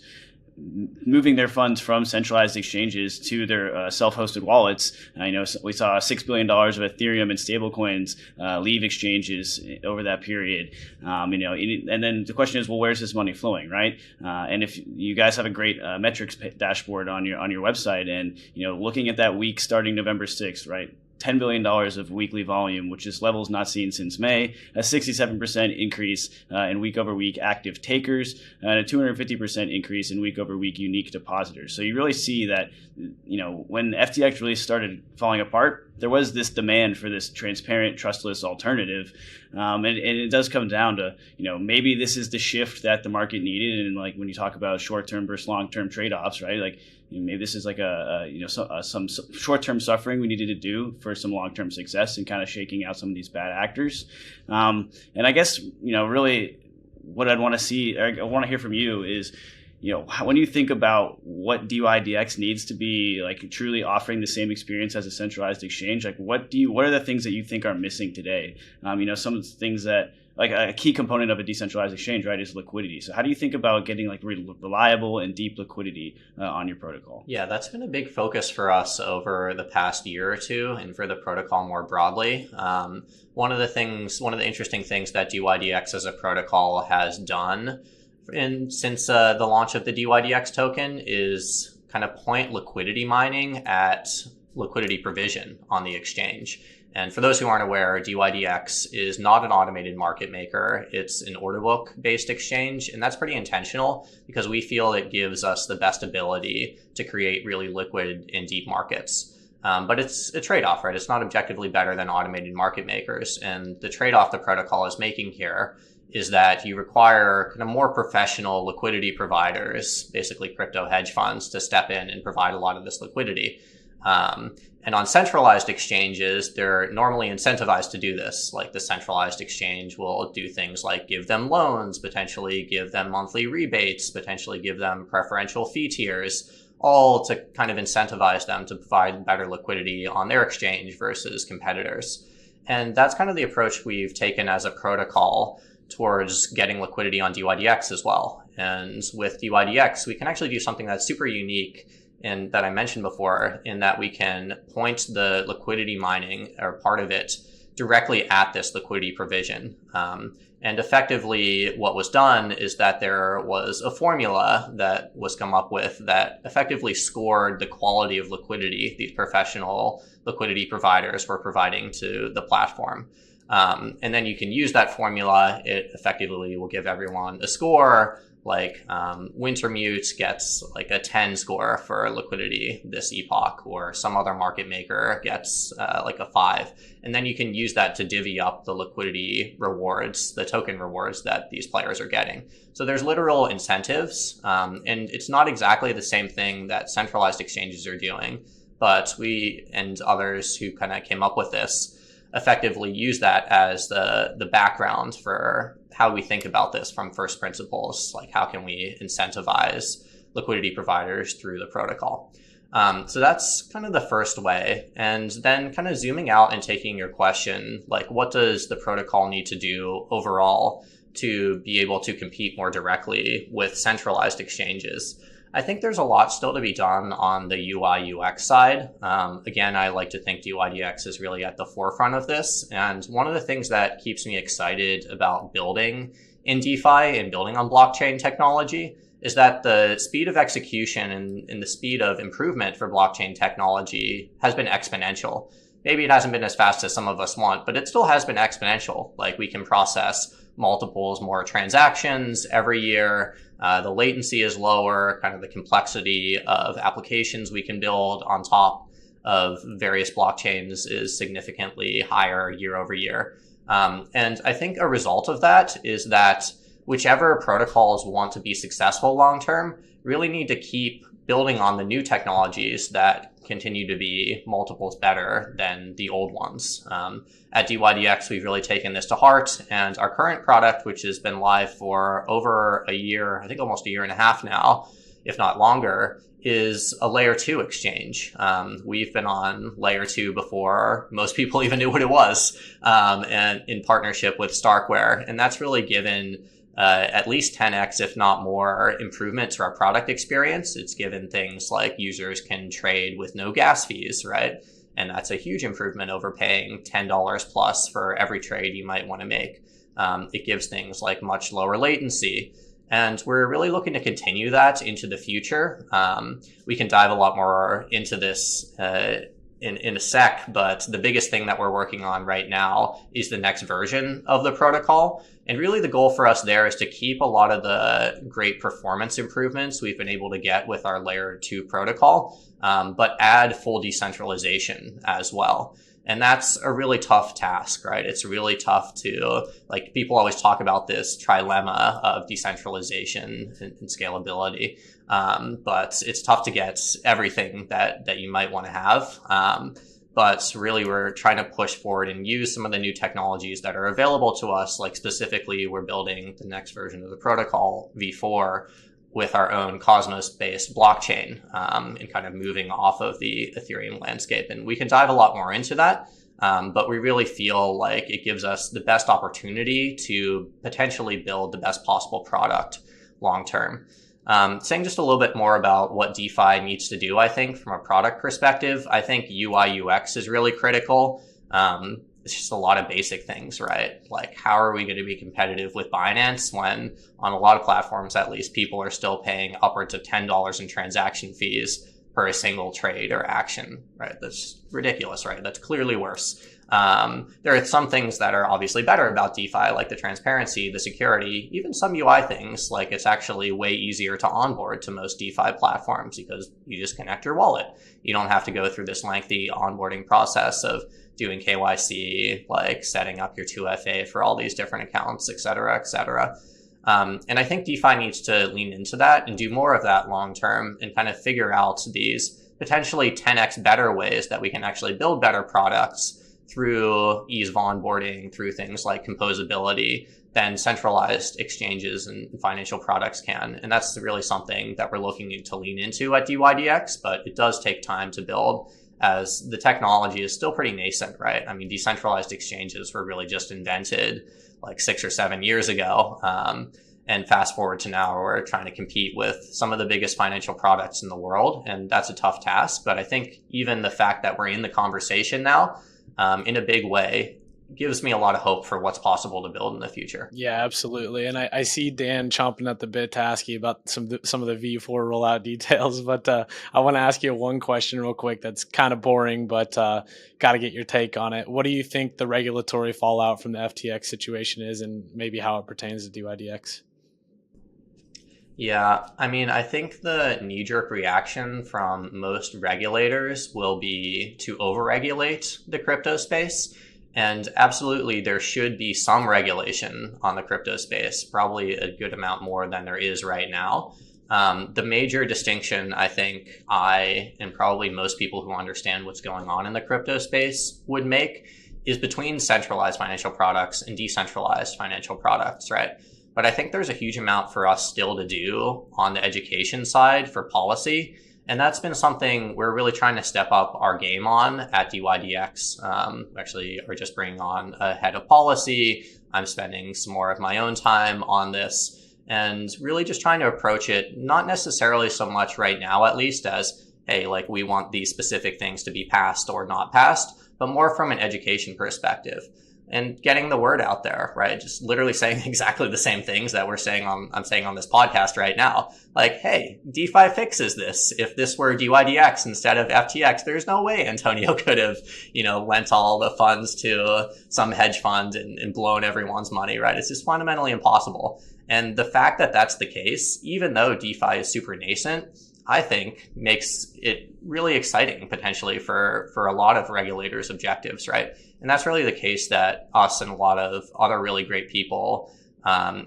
moving their funds from centralized exchanges to their self-hosted wallets. I know we saw $6 billion of Ethereum and stablecoins leave exchanges over that period. And then the question is, well, where's this money flowing, right? And if you guys have a great metrics dashboard on your website, and looking at that week starting November 6th, right? $10 billion of weekly volume, which is levels not seen since May, a 67% increase in week-over-week active takers, and a 250% increase in week-over-week unique depositors. So you really see that, when FTX really started falling apart, there was this demand for this transparent, trustless alternative. And it does come down to, maybe this is the shift that the market needed. And like when you talk about short-term versus long-term trade-offs, right? Like, maybe this is like some short-term suffering we needed to do for some long-term success and kind of shaking out some of these bad actors. And I guess, really what I want to hear from you is, when you think about what dYdX needs to be like truly offering the same experience as a centralized exchange, like what are the things that you think are missing today? Some of the things that, like a key component of a decentralized exchange, right, is liquidity. So how do you think about getting like reliable and deep liquidity on your protocol? Yeah, that's been a big focus for us over the past year or two, and for the protocol more broadly. One of the interesting things that dYdX as a protocol has done since the launch of the dYdX token is kind of point liquidity mining at liquidity provision on the exchange. And for those who aren't aware, dYdX is not an automated market maker. It's an order book based exchange. And that's pretty intentional because we feel it gives us the best ability to create really liquid and deep markets. But it's a trade-off, right? It's not objectively better than automated market makers. And the trade-off the protocol is making here is that you require kind of more professional liquidity providers, basically crypto hedge funds, to step in and provide a lot of this liquidity. And on centralized exchanges, they're normally incentivized to do this. Like the centralized exchange will do things like give them loans, potentially give them monthly rebates, potentially give them preferential fee tiers, all to kind of incentivize them to provide better liquidity on their exchange versus competitors. And that's kind of the approach we've taken as a protocol towards getting liquidity on dYdX as well. And with dYdX, we can actually do something that's super unique and that I mentioned before, in that we can point the liquidity mining or part of it directly at this liquidity provision. And effectively what was done is that there was a formula that was come up with that effectively scored the quality of liquidity these professional liquidity providers were providing to the platform. And then you can use that formula. It effectively will give everyone a score, like Wintermute gets like a 10 score for liquidity this epoch, or some other market maker gets like a 5. And then you can use that to divvy up the liquidity rewards, the token rewards that these players are getting. So there's literal incentives, and it's not exactly the same thing that centralized exchanges are doing, but we and others who kind of came up with this effectively use that as the background for how we think about this from first principles, like how can we incentivize liquidity providers through the protocol. So that's kind of the first way. And then kind of zooming out and taking your question, like what does the protocol need to do overall to be able to compete more directly with centralized exchanges? I think there's a lot still to be done on the UI UX side. Again, I like to think dYdX is really at the forefront of this. And one of the things that keeps me excited about building in DeFi and building on blockchain technology is that the speed of execution and the speed of improvement for blockchain technology has been exponential. Maybe it hasn't been as fast as some of us want, but it still has been exponential. Like we can process multiples more transactions every year. The latency is lower, kind of the complexity of applications we can build on top of various blockchains is significantly higher year over year. And I think a result of that is that whichever protocols want to be successful long-term really need to keep building on the new technologies that continue to be multiples better than the old ones. At dYdX, we've really taken this to heart, and our current product, which has been live for over a year, I think almost a year and a half now, if not longer, is a layer 2 exchange. We've been on layer 2 before most people even knew what it was, and in partnership with Starkware. And that's really given at least 10x, if not more, improvement to our product experience. It's given things like users can trade with no gas fees, right? And that's a huge improvement over paying $10 plus for every trade you might want to make. It gives things like much lower latency. And we're really looking to continue that into the future. We can dive a lot more into this in a sec, but the biggest thing that we're working on right now is the next version of the protocol. And really the goal for us there is to keep a lot of the great performance improvements we've been able to get with our layer 2 protocol, but add full decentralization as well. And that's a really tough task, right? It's really tough to, like, people always talk about this trilemma of decentralization and scalability. But it's tough to get everything that you might want to have. But really, we're trying to push forward and use some of the new technologies that are available to us. Like specifically, we're building the next version of the protocol, V4, with our own Cosmos-based blockchain, and kind of moving off of the Ethereum landscape. And we can dive a lot more into that. But we really feel like it gives us the best opportunity to potentially build the best possible product long term. Saying just a little bit more about what DeFi needs to do, I think, from a product perspective, I think UI UX is really critical. It's just a lot of basic things, right? Like, how are we going to be competitive with Binance when on a lot of platforms, at least, people are still paying upwards of $10 in transaction fees per a single trade or action, right? That's ridiculous, right? That's clearly worse. There are some things that are obviously better about DeFi, like the transparency, the security, even some UI things, like it's actually way easier to onboard to most DeFi platforms because you just connect your wallet. You don't have to go through this lengthy onboarding process of doing KYC, like setting up your 2FA for all these different accounts, et cetera, et cetera. And I think DeFi needs to lean into that and do more of that long term and kind of figure out these potentially 10x better ways that we can actually build better products through ease of onboarding, through things like composability, than centralized exchanges and financial products can. And that's really something that we're looking to lean into at dYdX, but it does take time to build. as the technology is still pretty nascent, right? I mean, decentralized exchanges were really just invented like 6 or 7 years ago. And fast forward to now, we're trying to compete with some of the biggest financial products in the world. And that's a tough task. But I think even the fact that we're in the conversation now, in a big way, gives me a lot of hope for what's possible to build in the future. Yeah, absolutely. And I see Dan chomping at the bit to ask you about some of the V4 rollout details, but I want to ask you one question real quick that's kind of boring, but got to get your take on it. What do you think the regulatory fallout from the FTX situation is, and maybe how it pertains to dYdX? Yeah, I mean, I think the knee-jerk reaction from most regulators will be to overregulate the crypto space. And absolutely, there should be some regulation on the crypto space, probably a good amount more than there is right now. The major distinction I think I, and probably most people who understand what's going on in the crypto space, would make is between centralized financial products and decentralized financial products, right? But I think there's a huge amount for us still to do on the education side for policy. And that's been something we're really trying to step up our game on at dYdX. Actually, are just bringing on a head of policy. I'm spending some more of my own time on this and really just trying to approach it, not necessarily so much right now, at least, as, hey, like we want these specific things to be passed or not passed, but more from an education perspective. And getting the word out there, right? Just literally saying exactly the same things that I'm saying on this podcast right now. Like, hey, DeFi fixes this. If this were dYdX instead of FTX, there's no way Antonio could have, lent all the funds to some hedge fund and blown everyone's money, right? It's just fundamentally impossible. And the fact that that's the case, even though DeFi is super nascent, I think makes it really exciting potentially for a lot of regulators' objectives, right? And that's really the case that us and a lot of other really great people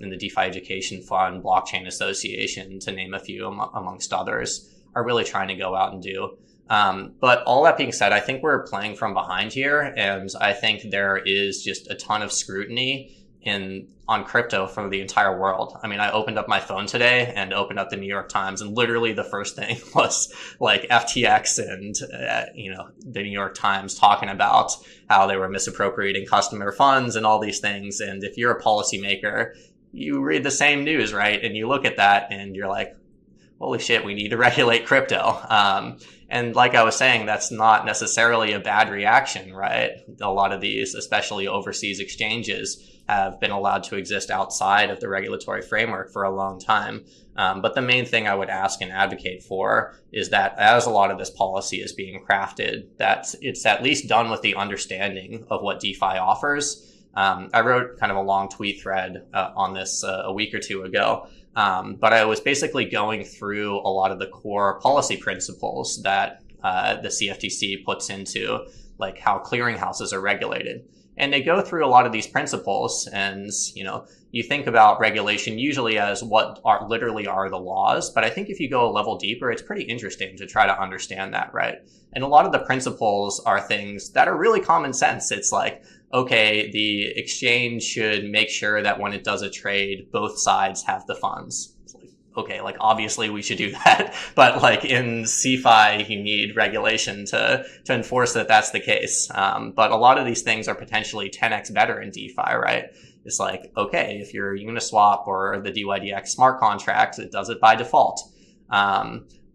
in the DeFi Education Fund, Blockchain Association, to name a few amongst others, are really trying to go out and do. But all that being said, I think we're playing from behind here, and I think there is just a ton of scrutiny on crypto from the entire world. I mean, I opened up my phone today and opened up the New York Times, and literally the first thing was like FTX and, the New York Times talking about how they were misappropriating customer funds and all these things. And if you're a policymaker, you read the same news, right? And you look at that and you're like, holy shit, we need to regulate crypto. And like I was saying, that's not necessarily a bad reaction, right? A lot of these, especially overseas exchanges, have been allowed to exist outside of the regulatory framework for a long time. But the main thing I would ask and advocate for is that as a lot of this policy is being crafted, that it's at least done with the understanding of what DeFi offers. I wrote kind of a long tweet thread on this a week or two ago. But I was basically going through a lot of the core policy principles that the CFTC puts into like how clearinghouses are regulated. And they go through a lot of these principles, and you think about regulation usually as what literally are the laws. But I think if you go a level deeper, it's pretty interesting to try to understand that, right? And a lot of the principles are things that are really common sense. It's like, okay, the exchange should make sure that when it does a trade, both sides have the funds. It's like, okay, like obviously we should do that, but like in CeFi, you need regulation to enforce that that's the case. But a lot of these things are potentially 10x better in DeFi, right? It's like, okay, if you're Uniswap or the dYdX smart contracts, it does it by default.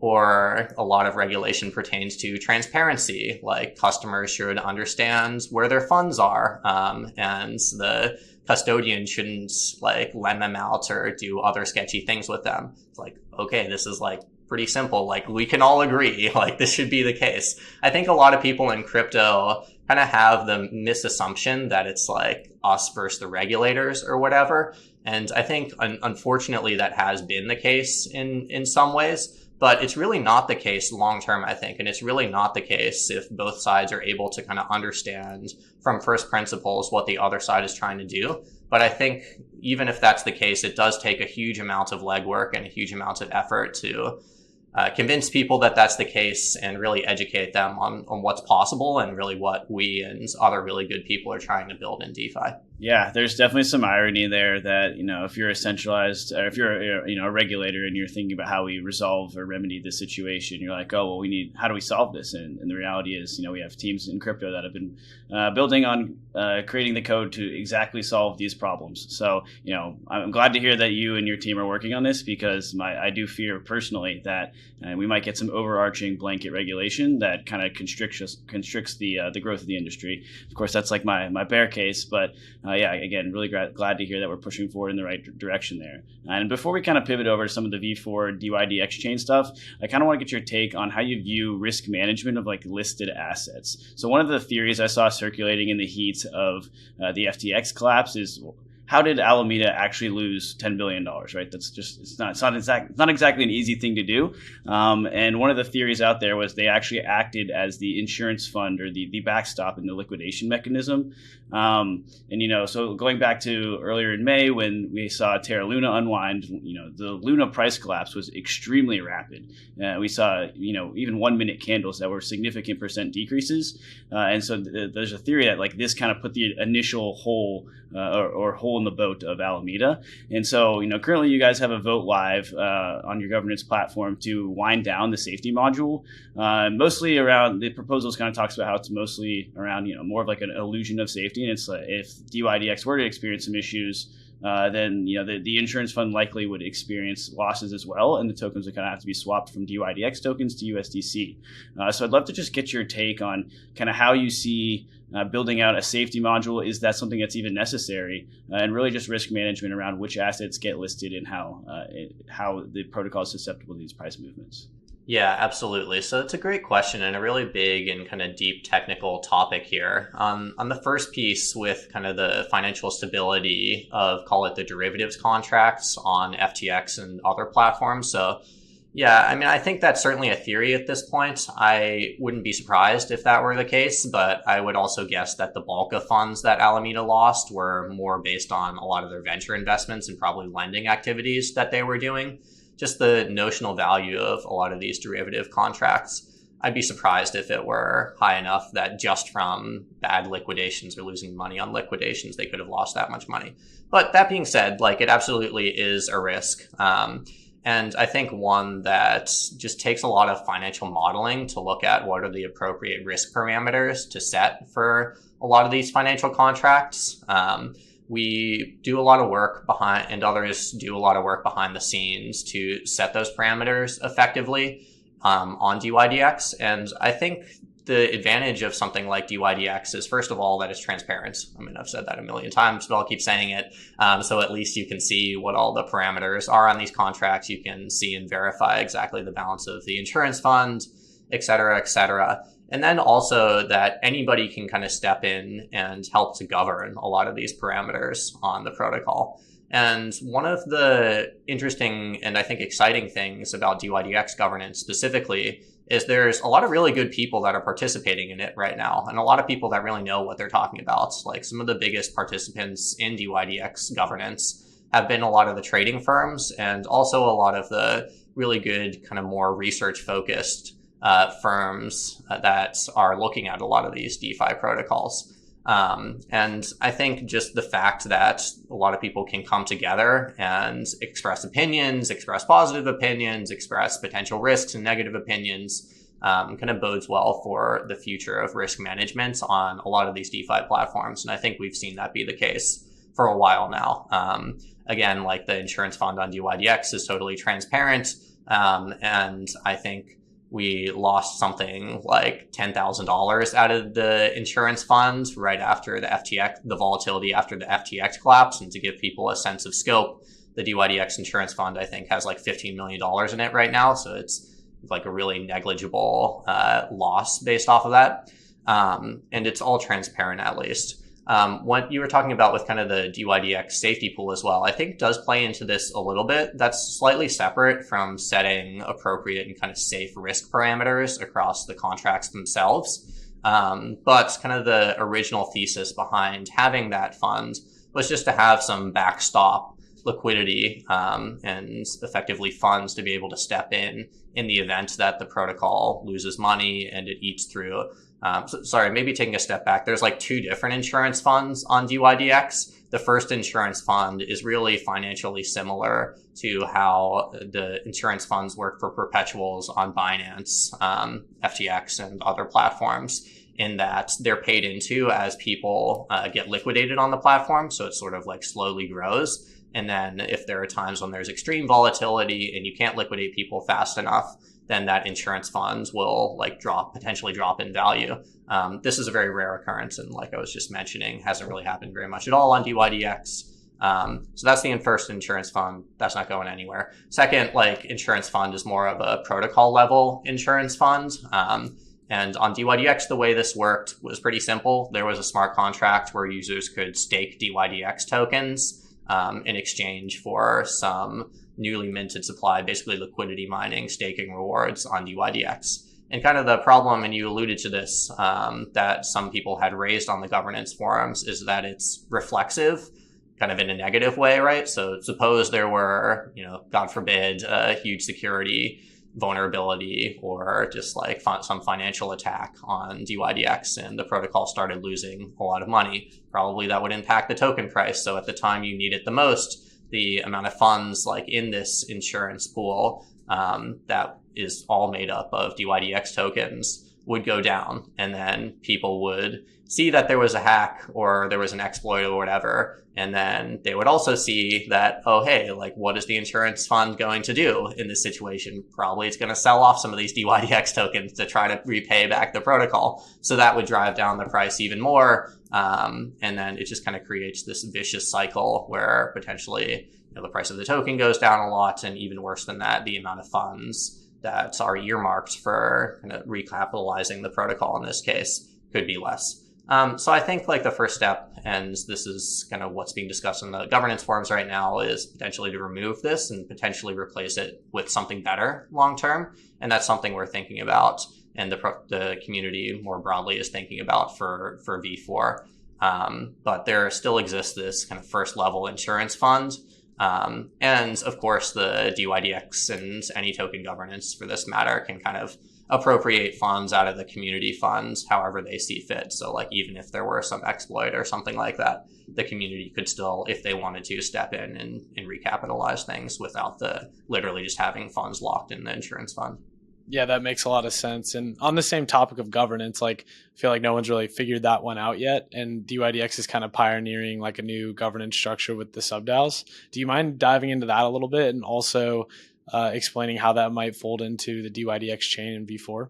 Or a lot of regulation pertains to transparency, like customers should understand where their funds are, and the custodian shouldn't like lend them out or do other sketchy things with them. It's like, okay, this is like pretty simple. Like we can all agree, like this should be the case. I think a lot of people in crypto kind of have the misassumption that it's like us versus the regulators or whatever. And I think unfortunately that has been the case in some ways. But it's really not the case long term, I think. And it's really not the case if both sides are able to kind of understand from first principles what the other side is trying to do. But I think even if that's the case, it does take a huge amount of legwork and a huge amount of effort to convince people that that's the case and really educate them on what's possible and really what we and other really good people are trying to build in DeFi. Yeah, there's definitely some irony there that, if you're a centralized, or if you're, a regulator and you're thinking about how we resolve or remedy this situation, you're like, oh, well, how do we solve this? And the reality is, we have teams in crypto that have been building on creating the code to exactly solve these problems. So, I'm glad to hear that you and your team are working on this, because I do fear personally that we might get some overarching blanket regulation that kind of constricts the growth of the industry. Of course, that's like my bear case, but again, really glad to hear that we're pushing forward in the right direction there. And before we kind of pivot over to some of the V4 dYdX chain stuff, I kind of want to get your take on how you view risk management of like listed assets. So one of the theories I saw circulating in the heat of the FTX collapse is, how did Alameda actually lose $10 billion, right? It's not exactly an easy thing to do. And one of the theories out there was they actually acted as the insurance fund, or the backstop in the liquidation mechanism. So going back to earlier in May when we saw Terra Luna unwind, the Luna price collapse was extremely rapid. We saw, even 1 minute candles that were significant percent decreases. And so there's a theory that like this kind of put the initial hole or hole in the boat of Alameda. And so, currently you guys have a vote live on your governance platform to wind down the safety module. Mostly around, the proposals kind of talks about how it's mostly around, more of like an illusion of safety. And it's like, if dYdX were to experience some issues, then the insurance fund likely would experience losses as well, and the tokens would kind of have to be swapped from dYdX tokens to USDC. So I'd love to just get your take on kind of how you see building out a safety module. Is that something that's even necessary? And really just risk management around which assets get listed and how the protocol is susceptible to these price movements. Yeah, absolutely. So it's a great question and a really big and kind of deep technical topic here. On the first piece with kind of the financial stability of, call it the derivatives contracts on FTX and other platforms. So yeah, I mean, I think that's certainly a theory at this point. I wouldn't be surprised if that were the case, but I would also guess that the bulk of funds that Alameda lost were more based on a lot of their venture investments and probably lending activities that they were doing. Just the notional value of a lot of these derivative contracts, I'd be surprised if it were high enough that just from bad liquidations or losing money on liquidations, they could have lost that much money. But that being said, like, it absolutely is a risk. And I think one that just takes a lot of financial modeling to look at what are the appropriate risk parameters to set for a lot of these financial contracts. We do a lot of work behind, and others do a lot of work behind the scenes to set those parameters effectively on dYdX. And I think the advantage of something like dYdX is, first of all, that it's transparent. I mean, I've said that a million times, but I'll keep saying it. So at least you can see what all the parameters are on these contracts. You can see and verify exactly the balance of the insurance fund, et cetera, et cetera. And then also that anybody can kind of step in and help to govern a lot of these parameters on the protocol. And one of the interesting and I think exciting things about dYdX governance specifically is there's a lot of really good people that are participating in it right now, and a lot of people that really know what they're talking about. Like some of the biggest participants in dYdX governance have been a lot of the trading firms, and also a lot of the really good kind of more research focused firms that are looking at a lot of these DeFi protocols. And I think just the fact that a lot of people can come together and express opinions, express positive opinions, express potential risks and negative opinions, kind of bodes well for the future of risk management on a lot of these DeFi platforms. And I think we've seen that be the case for a while now. Again, like the insurance fund on dYdX is totally transparent. And I think we lost something like $10,000 out of the insurance fund right after the volatility after the FTX collapse. And to give people a sense of scope, the dYdX insurance fund, I think, has like $15 million in it right now. So it's like a really negligible loss based off of that. And it's all transparent, at least. What you were talking about with kind of the dYdX safety pool as well, I think does play into this a little bit. That's slightly separate from setting appropriate and kind of safe risk parameters across the contracts themselves. But kind of the original thesis behind having that fund was just to have some backstop liquidity and effectively funds to be able to step in the event that the protocol loses money and it eats through Sorry, maybe taking a step back. There's like 2 different insurance funds on dYdX. The first insurance fund is really financially similar to how the insurance funds work for perpetuals on Binance, FTX, and other platforms, in that they're paid into as people get liquidated on the platform. So it sort of like slowly grows. And then if there are times when there's extreme volatility and you can't liquidate people fast enough, then that insurance funds will like potentially drop in value. This is a very rare occurrence, and like I was just mentioning, hasn't really happened very much at all on dYdX. So that's the first insurance fund. That's not going anywhere. Second, like insurance fund is more of a protocol level insurance fund. And on dYdX, the way this worked was pretty simple. There was a smart contract where users could stake dYdX tokens in exchange for some newly minted supply, basically liquidity mining, staking rewards on dYdX. And kind of the problem, and you alluded to this, that some people had raised on the governance forums, is that it's reflexive, kind of in a negative way, right? So suppose there were, God forbid, a huge security vulnerability or just like some financial attack on dYdX and the protocol started losing a lot of money. Probably that would impact the token price. So at the time you need it the most, the amount of funds like in this insurance pool that is all made up of dYdX tokens would go down. And then people would see that there was a hack or there was an exploit or whatever. And then they would also see that, oh, hey, like what is the insurance fund going to do in this situation? Probably it's going to sell off some of these dYdX tokens to try to repay back the protocol. So that would drive down the price even more. And then it just kind of creates this vicious cycle where potentially the price of the token goes down a lot. And even worse than that, the amount of funds that are earmarked for kind of recapitalizing the protocol in this case could be less. So I think like the first step, and this is kind of what's being discussed in the governance forums right now, is potentially to remove this and potentially replace it with something better long term. And that's something we're thinking about, and the community more broadly is thinking about for V4. But there still exists this kind of first level insurance fund. And of course, the dYdX and any token governance for this matter can kind of appropriate funds out of the community funds however they see fit. So like even if there were some exploit or something like that, the community could still, if they wanted to, step in and recapitalize things without literally just having funds locked in the insurance fund. Yeah, that makes a lot of sense. And on the same topic of governance, like I feel like no one's really figured that one out yet. And dYdX is kind of pioneering like a new governance structure with the SubDAOs. Do you mind diving into that a little bit and also explaining how that might fold into the dYdX chain in V4?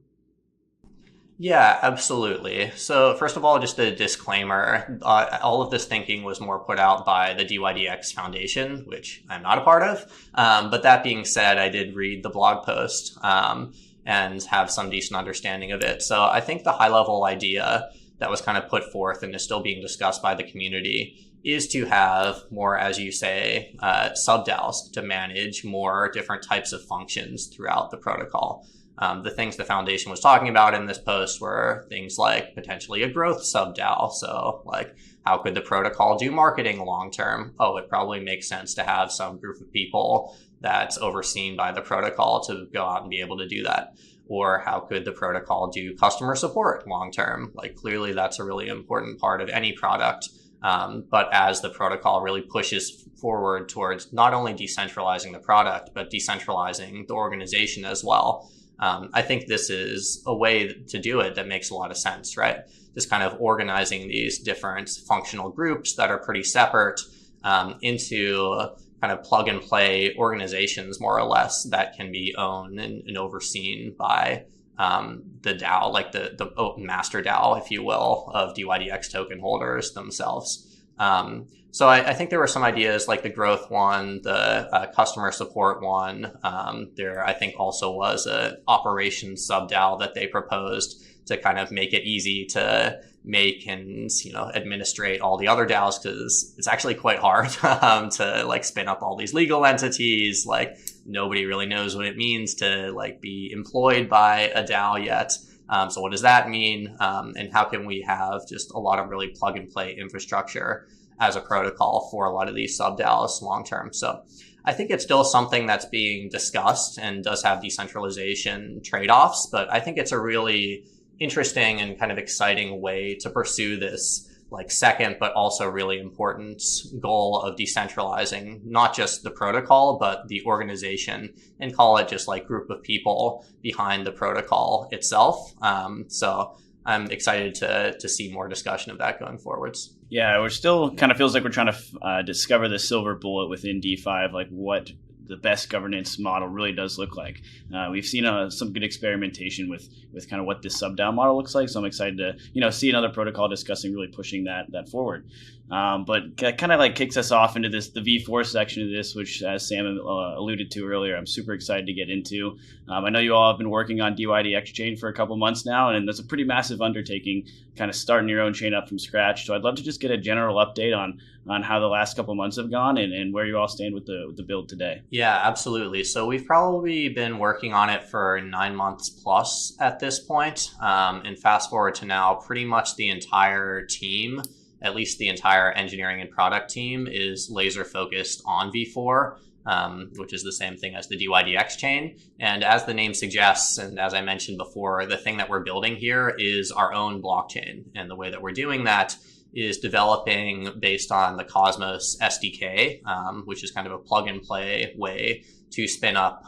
Yeah, absolutely. So first of all, just a disclaimer, all of this thinking was more put out by the dYdX Foundation, which I'm not a part of. But that being said, I did read the blog post and have some decent understanding of it. So I think the high level idea that was kind of put forth and is still being discussed by the community is to have more, as you say, SubDAOs to manage more different types of functions throughout the protocol. The things the foundation was talking about in this post were things like potentially a growth SubDAO. So like, how could the protocol do marketing long term? Oh, it probably makes sense to have some group of people that's overseen by the protocol to go out and be able to do that. Or how could the protocol do customer support long term? Like clearly that's a really important part of any product. But as the protocol really pushes forward towards not only decentralizing the product, but decentralizing the organization as well, I think this is a way to do it that makes a lot of sense, right? Just kind of organizing these different functional groups that are pretty separate into kind of plug and play organizations, more or less, that can be owned and overseen by the DAO, like the master DAO, if you will, of dYdX token holders themselves. So I think there were some ideas like the growth one, the customer support one. There, I think, also was a operations SubDAO that they proposed to kind of make it easy to make and administrate all the other DAOs, because it's actually quite hard to like spin up all these legal entities. Like nobody really knows what it means to like be employed by a DAO yet. So what does that mean? And how can we have just a lot of really plug and play infrastructure as a protocol for a lot of these SubDAOs long term? So I think it's still something that's being discussed and does have decentralization trade-offs, but I think it's a really interesting and kind of exciting way to pursue this like second, but also really important goal of decentralizing not just the protocol, but the organization, and call it just like group of people behind the protocol itself. So I'm excited to see more discussion of that going forwards. Yeah, we're still kind of feels like we're trying to discover the silver bullet within DeFi of like what the best governance model really does look like. We've seen some good experimentation with kind of what this SubDAO model looks like. So I'm excited to see another protocol discussing really pushing that forward. But kind of like kicks us off into the V4 section of this, which as Sam alluded to earlier, I'm super excited to get into. I know you all have been working on dYdX chain for a couple months now, and that's a pretty massive undertaking, kind of starting your own chain up from scratch. So I'd love to just get a general update on how the last couple months have gone and where you all stand with the build today. Yeah, absolutely. So we've probably been working on it for 9 months plus at this point. And fast forward to now, pretty much the entire team, at least the entire engineering and product team, is laser focused on V4, which is the same thing as the dYdX chain. And as the name suggests, and as I mentioned before, the thing that we're building here is our own blockchain. And the way that we're doing that is developing based on the Cosmos SDK, which is kind of a plug and play way to spin up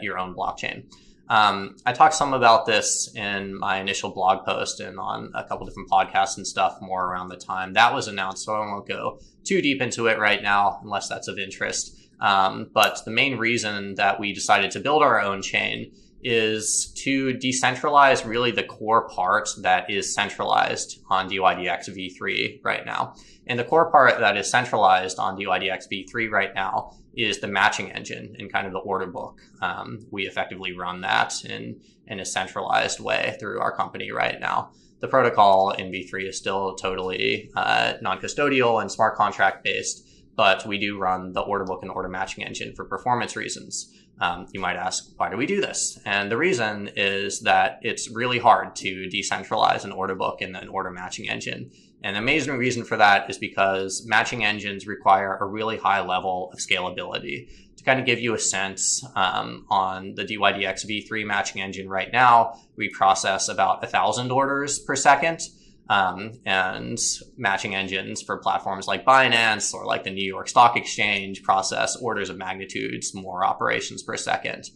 your own blockchain. I talked some about this in my initial blog post and on a couple different podcasts and stuff more around the time that was announced, so I won't go too deep into it right now unless that's of interest. But the main reason that we decided to build our own chain is to decentralize really the core part that is centralized on dYdX v3 right now. And the core part that is centralized on dYdX v3 right now is the matching engine and kind of the order book. We effectively run that in a centralized way through our company right now. The protocol in v3 is still totally non-custodial and smart contract based, but we do run the order book and order matching engine for performance reasons. You might ask, why do we do this? And the reason is that it's really hard to decentralize an order book and an order matching engine. And the amazing reason for that is because matching engines require a really high level of scalability. To kind of give you a sense, on the dYdX v3 matching engine right now, we process about 1,000 orders per second. And matching engines for platforms like Binance or like the New York Stock Exchange process orders of magnitudes more operations per second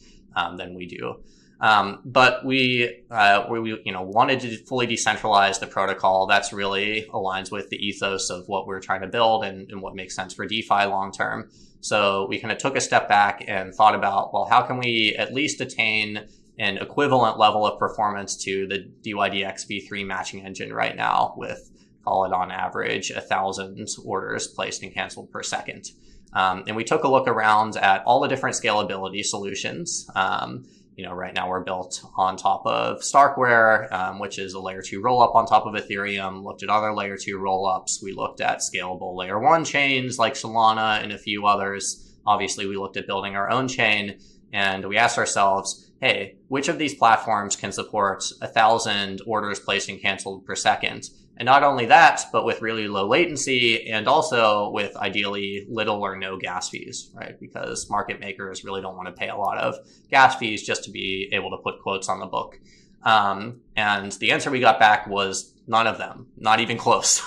than we do. But we wanted to fully decentralize the protocol. That's really aligns with the ethos of what we're trying to build and what makes sense for DeFi long term. So we kind of took a step back and thought about, well, how can we at least attain an equivalent level of performance to the dYdX v3 matching engine right now with, call it on average, 1,000 orders placed and canceled per second. And we took a look around at all the different scalability solutions. Right now we're built on top of Starkware, which is a layer 2 rollup on top of Ethereum. Looked at other layer 2 rollups. We looked at scalable layer 1 chains like Solana and a few others. Obviously, we looked at building our own chain, and we asked ourselves, hey, which of these platforms can support 1,000 orders placed and canceled per second? And not only that, but with really low latency and also with ideally little or no gas fees, right? Because market makers really don't want to pay a lot of gas fees just to be able to put quotes on the book. And the answer we got back was none of them, not even close.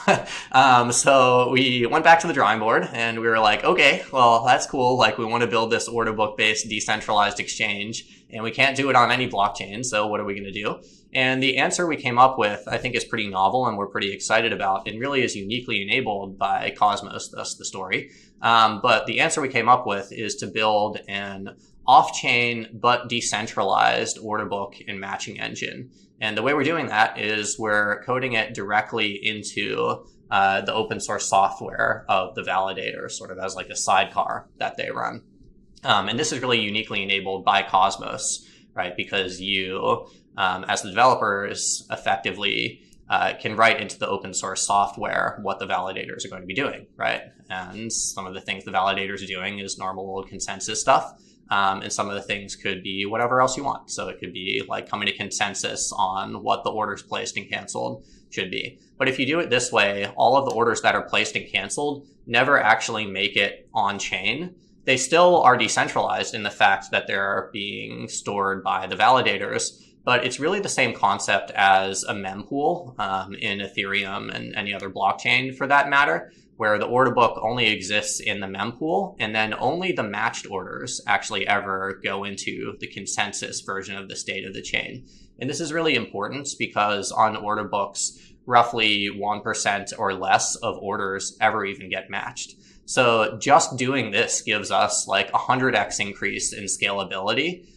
So we went back to the drawing board and we were like, okay, well, that's cool. Like we want to build this order book based decentralized exchange and we can't do it on any blockchain. So what are we going to do? And the answer we came up with, I think, is pretty novel and we're pretty excited about and really is uniquely enabled by Cosmos, thus the story. But the answer we came up with is to build an off-chain but decentralized order book and matching engine. And the way we're doing that is we're coding it directly into the open source software of the validator, sort of as like a sidecar that they run. And this is really uniquely enabled by Cosmos, right? Because you, as the developers, effectively can write into the open source software what the validators are going to be doing, right? And some of the things the validators are doing is normal consensus stuff. And some of the things could be whatever else you want. So it could be like coming to consensus on what the orders placed and canceled should be. But if you do it this way, all of the orders that are placed and canceled never actually make it on chain. They still are decentralized in the fact that they're being stored by the validators, but it's really the same concept as a mempool in Ethereum and any other blockchain for that matter, where the order book only exists in the mempool, and then only the matched orders actually ever go into the consensus version of the state of the chain. And this is really important because on order books, roughly 1% or less of orders ever even get matched. So just doing this gives us like 100x increase in scalability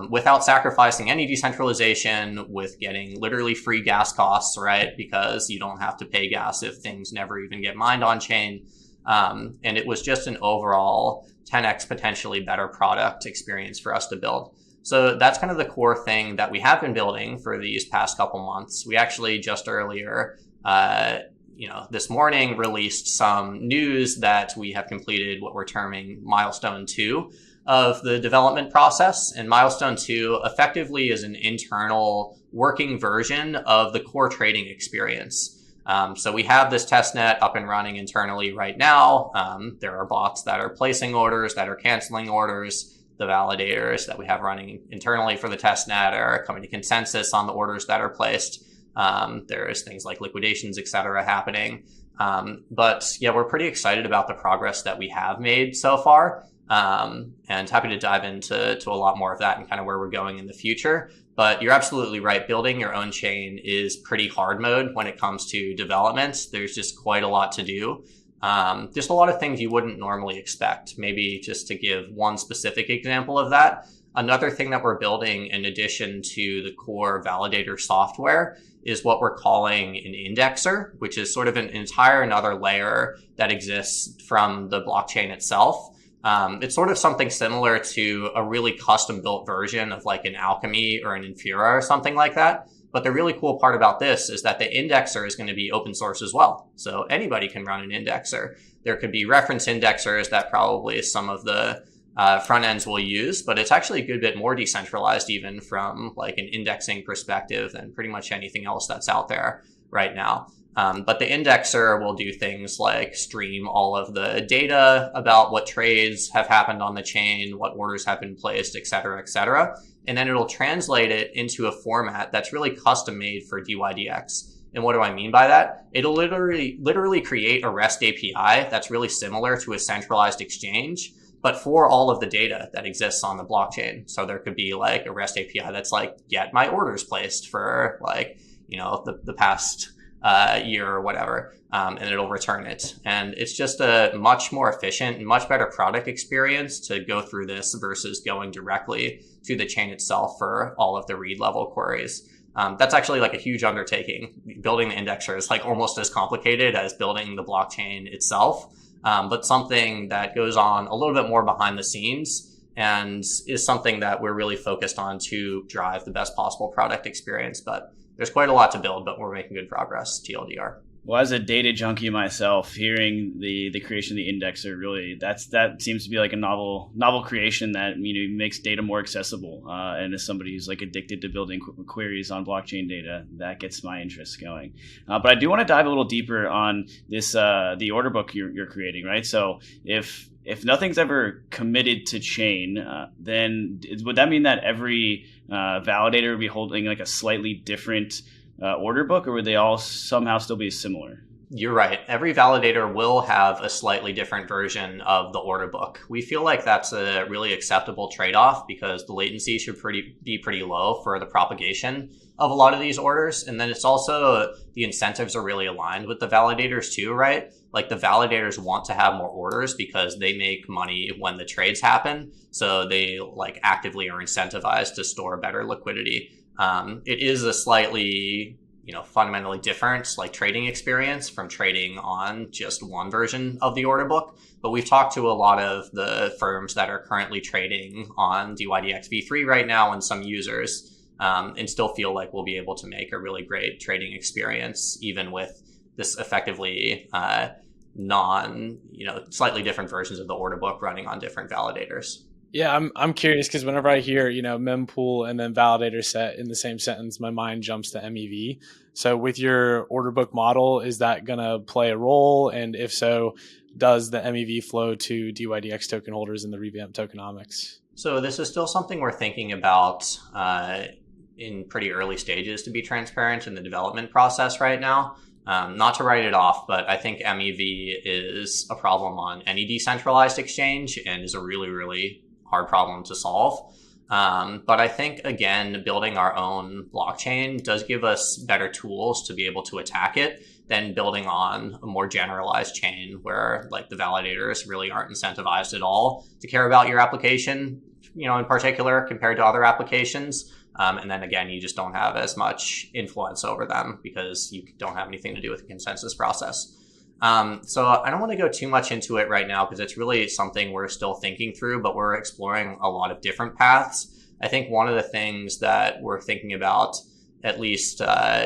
without sacrificing any decentralization, with getting literally free gas costs, right? Because you don't have to pay gas if things never even get mined on chain. And it was just an overall 10x potentially better product experience for us to build. So that's kind of the core thing that we have been building for these past couple months. We actually just earlier, this morning released some news that we have completed what we're terming milestone 2 of the development process. And milestone 2 effectively is an internal working version of the core trading experience. So we have this testnet up and running internally right now. There are bots that are placing orders, that are canceling orders. The validators that we have running internally for the testnet are coming to consensus on the orders that are placed. There's things like liquidations, et cetera, happening. But yeah, we're pretty excited about the progress that we have made so far. And happy to dive into a lot more of that and kind of where we're going in the future. But you're absolutely right. Building your own chain is pretty hard mode when it comes to development. There's just quite a lot to do. Just a lot of things you wouldn't normally expect. Maybe just to give one specific example of that. Another thing that we're building in addition to the core validator software is what we're calling an indexer, which is sort of an entire another layer that exists from the blockchain itself. It's sort of something similar to a really custom built version of like an Alchemy or an Infura or something like that. But the really cool part about this is that the indexer is going to be open source as well. So anybody can run an indexer. There could be reference indexers that probably some of the front ends will use, but it's actually a good bit more decentralized even from like an indexing perspective than pretty much anything else that's out there right now. But the indexer will do things like stream all of the data about what trades have happened on the chain, what orders have been placed, et cetera, et cetera. And then it'll translate it into a format that's really custom made for dYdX. And what do I mean by that? It'll literally create a REST API that's really similar to a centralized exchange, but for all of the data that exists on the blockchain. So there could be like a REST API that's like, get my orders placed for like, the past year or whatever, and it'll return it. And it's just a much more efficient and much better product experience to go through this versus going directly to the chain itself for all of the read level queries. That's actually like a huge undertaking. Building the indexer is like almost as complicated as building the blockchain itself, but something that goes on a little bit more behind the scenes and is something that we're really focused on to drive the best possible product experience. But there's quite a lot to build, but we're making good progress, TLDR. Well, as a data junkie myself, hearing the creation of the indexer, really, that seems to be like a novel creation that makes data more accessible. And as somebody who's like addicted to building queries on blockchain data, that gets my interest going. But I do want to dive a little deeper on this the order book you're creating, right? So if nothing's ever committed to chain, then would that mean that every validator would be holding like a slightly different order book, or would they all somehow still be similar? You're right. Every validator will have a slightly different version of the order book. We feel like that's a really acceptable trade-off because the latency should be pretty low for the propagation of a lot of these orders. And then it's also the incentives are really aligned with the validators too, right? Like the validators want to have more orders because they make money when the trades happen. So they like actively are incentivized to store better liquidity. It is a slightly, fundamentally different like trading experience from trading on just one version of the order book. But we've talked to a lot of the firms that are currently trading on dYdX v3 right now and some users, and still feel like we'll be able to make a really great trading experience, even with this effectively slightly different versions of the order book running on different validators. Yeah, I'm curious because whenever I hear, mempool and then validator set in the same sentence, my mind jumps to MEV. So with your order book model, is that going to play a role? And if so, does the MEV flow to dYdX token holders in the revamped tokenomics? So this is still something we're thinking about in pretty early stages, to be transparent, in the development process right now. Not to write it off, but I think MEV is a problem on any decentralized exchange and is a really, really hard problem to solve. But I think, again, building our own blockchain does give us better tools to be able to attack it than building on a more generalized chain where like the validators really aren't incentivized at all to care about your application, in particular compared to other applications. And then again, you just don't have as much influence over them because you don't have anything to do with the consensus process. So I don't want to go too much into it right now because it's really something we're still thinking through, but we're exploring a lot of different paths. I think one of the things that we're thinking about, at least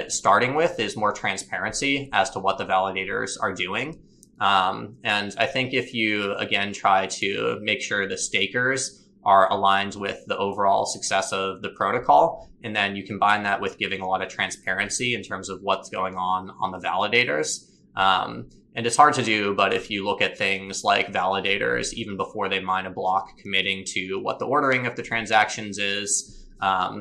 starting with, is more transparency as to what the validators are doing. And I think if you, again, try to make sure the stakers are aligned with the overall success of the protocol, and then you combine that with giving a lot of transparency in terms of what's going on the validators. And it's hard to do, but if you look at things like validators, even before they mine a block, committing to what the ordering of the transactions is,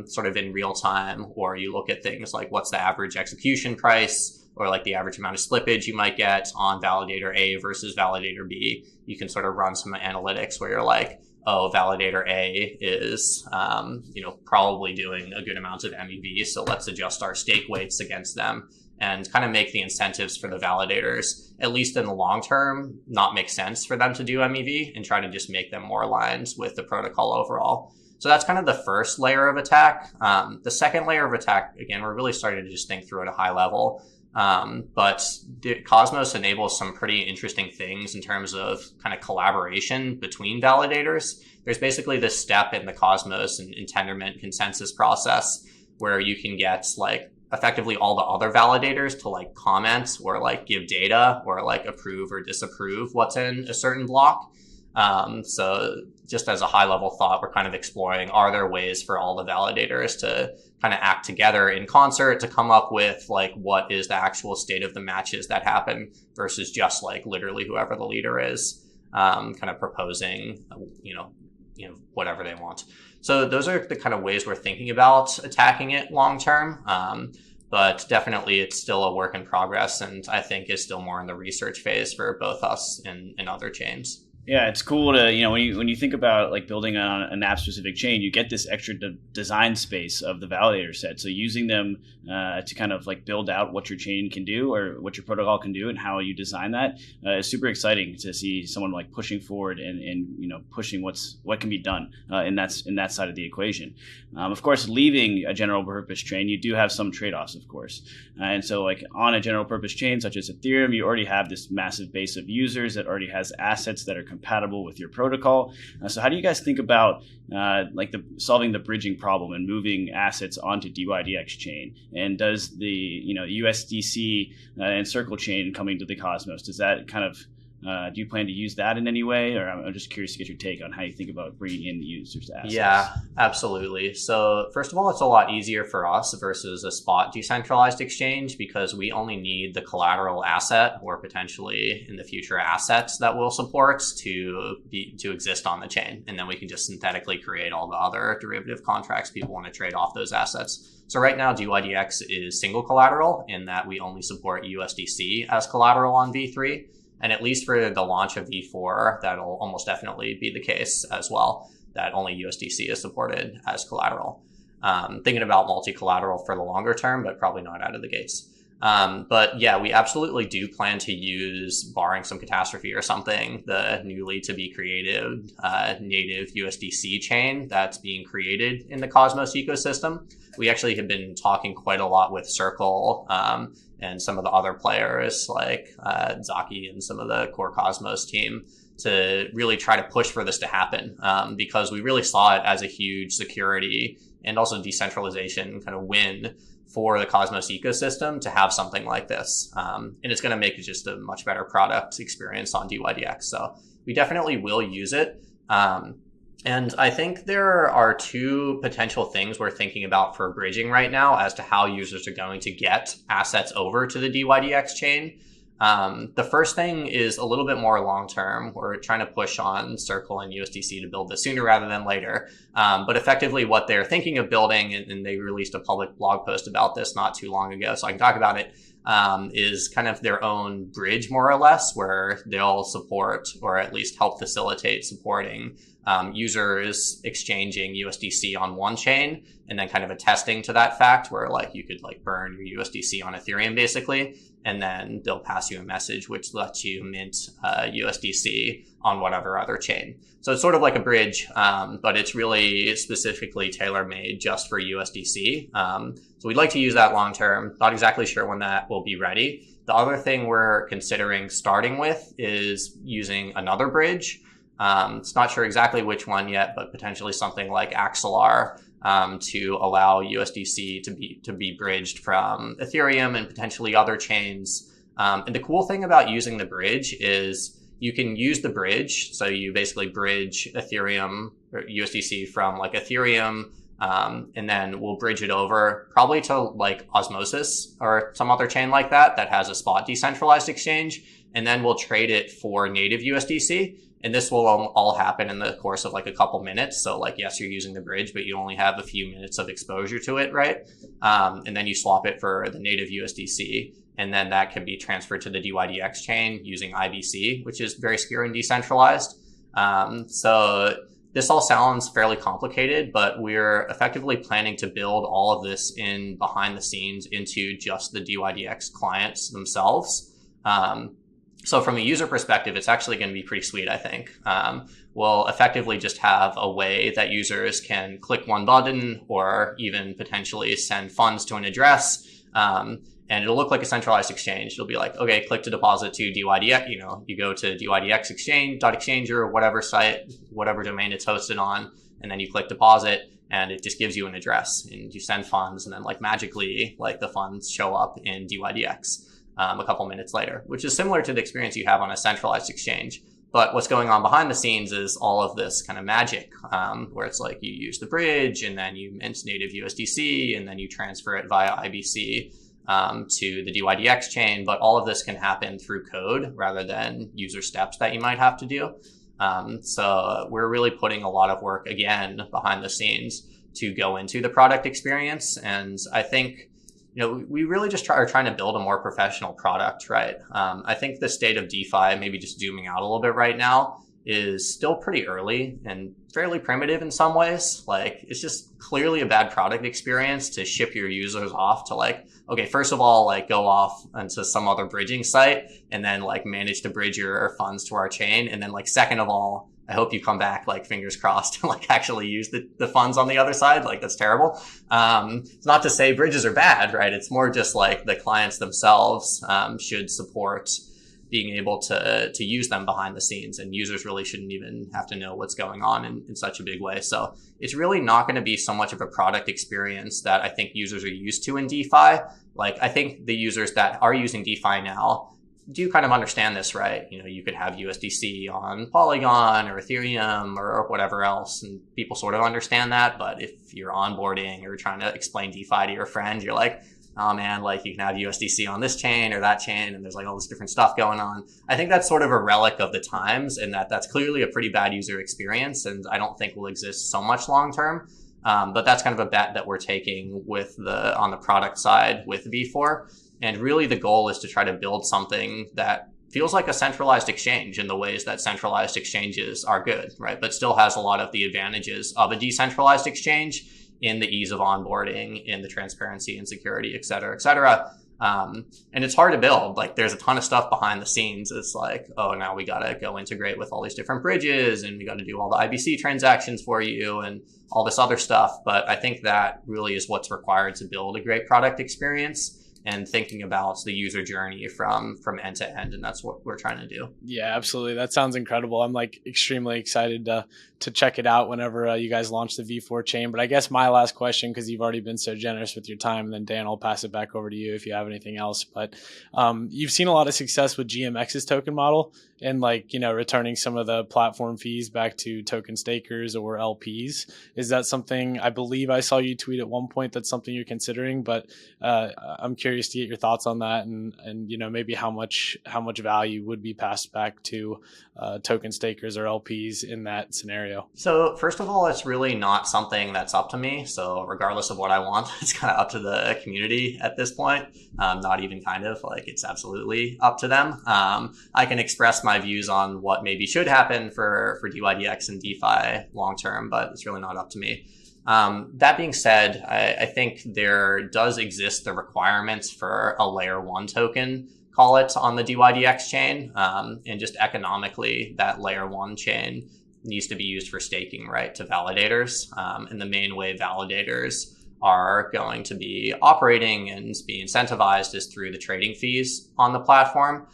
sort of in real time, or you look at things like what's the average execution price, or like the average amount of slippage you might get on validator A versus validator B, you can sort of run some analytics where you're like, oh, validator A is, probably doing a good amount of MEV, so let's adjust our stake weights against them and kind of make the incentives for the validators, at least in the long term, not make sense for them to do MEV and try to just make them more aligned with the protocol overall. So that's kind of the first layer of attack. The second layer of attack, again, we're really starting to just think through at a high level. But Cosmos enables some pretty interesting things in terms of kind of collaboration between validators. There's basically this step in the Cosmos and Tendermint consensus process where you can get like effectively all the other validators to like comment or like give data or like approve or disapprove what's in a certain block. So just as a high level thought, we're kind of exploring, are there ways for all the validators to kind of act together in concert to come up with like what is the actual state of the matches that happen versus just like literally whoever the leader is, kind of proposing, whatever they want. So those are the kind of ways we're thinking about attacking it long term. But definitely it's still a work in progress, and I think is still more in the research phase for both us and other chains. Yeah, it's cool to, when you think about like building on an app specific chain, you get this extra design space of the validator set. So using them to kind of like build out what your chain can do or what your protocol can do and how you design that is super exciting to see someone like pushing forward and pushing what can be done in that side of the equation. Of course, leaving a general purpose chain, you do have some trade-offs, of course. And so like on a general purpose chain such as Ethereum, you already have this massive base of users that already has assets that are compatible with your protocol. So how do you guys think about solving the bridging problem and moving assets onto dYdX chain? And does the USDC and Circle chain coming to the Cosmos, does that kind of do you plan to use that in any way? Or I'm just curious to get your take on how you think about bringing in users to assets. Yeah, absolutely. So first of all, it's a lot easier for us versus a spot decentralized exchange because we only need the collateral asset or potentially in the future assets that we'll support to exist on the chain. And then we can just synthetically create all the other derivative contracts people want to trade off those assets. So right now, dYdX is single collateral in that we only support USDC as collateral on V3. And at least for the launch of V4, that'll almost definitely be the case as well, that only USDC is supported as collateral. Thinking about multi-collateral for the longer term, but probably not out of the gates. But yeah, we absolutely do plan to use, barring some catastrophe or something, the newly to be created native USDC chain that's being created in the Cosmos ecosystem. We actually have been talking quite a lot with Circle and some of the other players like Zaki and some of the core Cosmos team to really try to push for this to happen because we really saw it as a huge security and also decentralization kind of win for the Cosmos ecosystem to have something like this. And it's going to make it just a much better product experience on dYdX. So we definitely will use it. And I think there are two potential things we're thinking about for bridging right now as to how users are going to get assets over to the dYdX chain. The first thing is a little bit more long-term. We're trying to push on Circle and USDC to build this sooner rather than later. But effectively what they're thinking of building, and they released a public blog post about this not too long ago, so I can talk about it, is kind of their own bridge, more or less, where they'll support or at least help facilitate supporting users exchanging USDC on one chain, and then kind of attesting to that fact where like you could like burn your USDC on Ethereum basically, and then they'll pass you a message which lets you mint USDC on whatever other chain. So it's sort of like a bridge, but it's really specifically tailor-made just for USDC. So we'd like to use that long term. Not exactly sure when that will be ready. The other thing we're considering starting with is using another bridge. It's not sure exactly which one yet, but potentially something like Axelar, to allow USDC to be bridged from Ethereum and potentially other chains. And the cool thing about using the bridge is you can use the bridge. So you basically bridge Ethereum or USDC from like Ethereum, and then we'll bridge it over probably to like Osmosis or some other chain like that has a spot decentralized exchange. And then we'll trade it for native USDC. And this will all happen in the course of like a couple minutes. So like, yes, you're using the bridge, but you only have a few minutes of exposure to it, right? And then you swap it for the native USDC. And then that can be transferred to the dYdX chain using IBC, which is very secure and decentralized. So this all sounds fairly complicated, but we're effectively planning to build all of this in behind the scenes into just the dYdX clients themselves. So from a user perspective, it's actually going to be pretty sweet, I think. We'll effectively just have a way that users can click one button or even potentially send funds to an address. And it'll look like a centralized exchange. It'll be like, okay, click to deposit to dYdX. You go to dYdX exchange.exchange or whatever site, whatever domain it's hosted on, and then you click deposit, and it just gives you an address, and you send funds, and then like magically, like the funds show up in dYdX a couple minutes later, which is similar to the experience you have on a centralized exchange. But what's going on behind the scenes is all of this kind of magic, where it's like you use the bridge, and then you mint native USDC, and then you transfer it via IBC to the dYdX chain. But all of this can happen through code rather than user steps that you might have to do. So we're really putting a lot of work, again, behind the scenes to go into the product experience. And I think, we really just are trying to build a more professional product, right? I think the state of DeFi, maybe just zooming out a little bit right now, is still pretty early and fairly primitive in some ways. Like, it's just clearly a bad product experience to ship your users off to like, okay, first of all, like go off into some other bridging site and then like manage to bridge your funds to our chain. And then like, second of all, I hope you come back, like fingers crossed, to like actually use the funds on the other side. Like, that's terrible. It's not to say bridges are bad, right? It's more just like the clients themselves should support being able to use them behind the scenes, and users really shouldn't even have to know what's going on in such a big way. So it's really not going to be so much of a product experience that I think users are used to in DeFi. Like, I think the users that are using DeFi now do kind of understand this, right? You could have USDC on Polygon or Ethereum or whatever else, and people sort of understand that. But if you're onboarding or trying to explain DeFi to your friend, you're like, oh man, like you can have USDC on this chain or that chain, and there's like all this different stuff going on. I think that's sort of a relic of the times, and that's clearly a pretty bad user experience, and I don't think will exist so much long term. But that's kind of a bet that we're taking on the product side with V4. And really the goal is to try to build something that feels like a centralized exchange in the ways that centralized exchanges are good, right? But still has a lot of the advantages of a decentralized exchange in the ease of onboarding, in the transparency and security, et cetera, et cetera. And it's hard to build. Like, there's a ton of stuff behind the scenes. It's like, oh, now we got to go integrate with all these different bridges, and we got to do all the IBC transactions for you and all this other stuff. But I think that really is what's required to build a great product experience, and thinking about the user journey from end to end. And that's what we're trying to do. Yeah, absolutely. That sounds incredible. I'm like extremely excited to check it out whenever you guys launch the V4 chain. But I guess my last question, because you've already been so generous with your time, and then Dan, I'll pass it back over to you if you have anything else. But you've seen a lot of success with GMX's token model and like, returning some of the platform fees back to token stakers or LPs. Is that something, I believe I saw you tweet at one point, that's something you're considering, but I'm curious to get your thoughts on that and maybe how much value would be passed back to token stakers or LPs in that scenario? So first of all, it's really not something that's up to me. So regardless of what I want, it's kind of up to the community at this point. Not even kind of, like, it's absolutely up to them. I can express my views on what maybe should happen for dYdX and DeFi long term, but it's really not up to me. That being said, I think there does exist the requirements for a layer 1 token, call it, on the dYdX chain. And just economically, that layer 1 chain needs to be used for staking, right, to validators. And the main way validators are going to be operating and be incentivized is through the trading fees on the platform.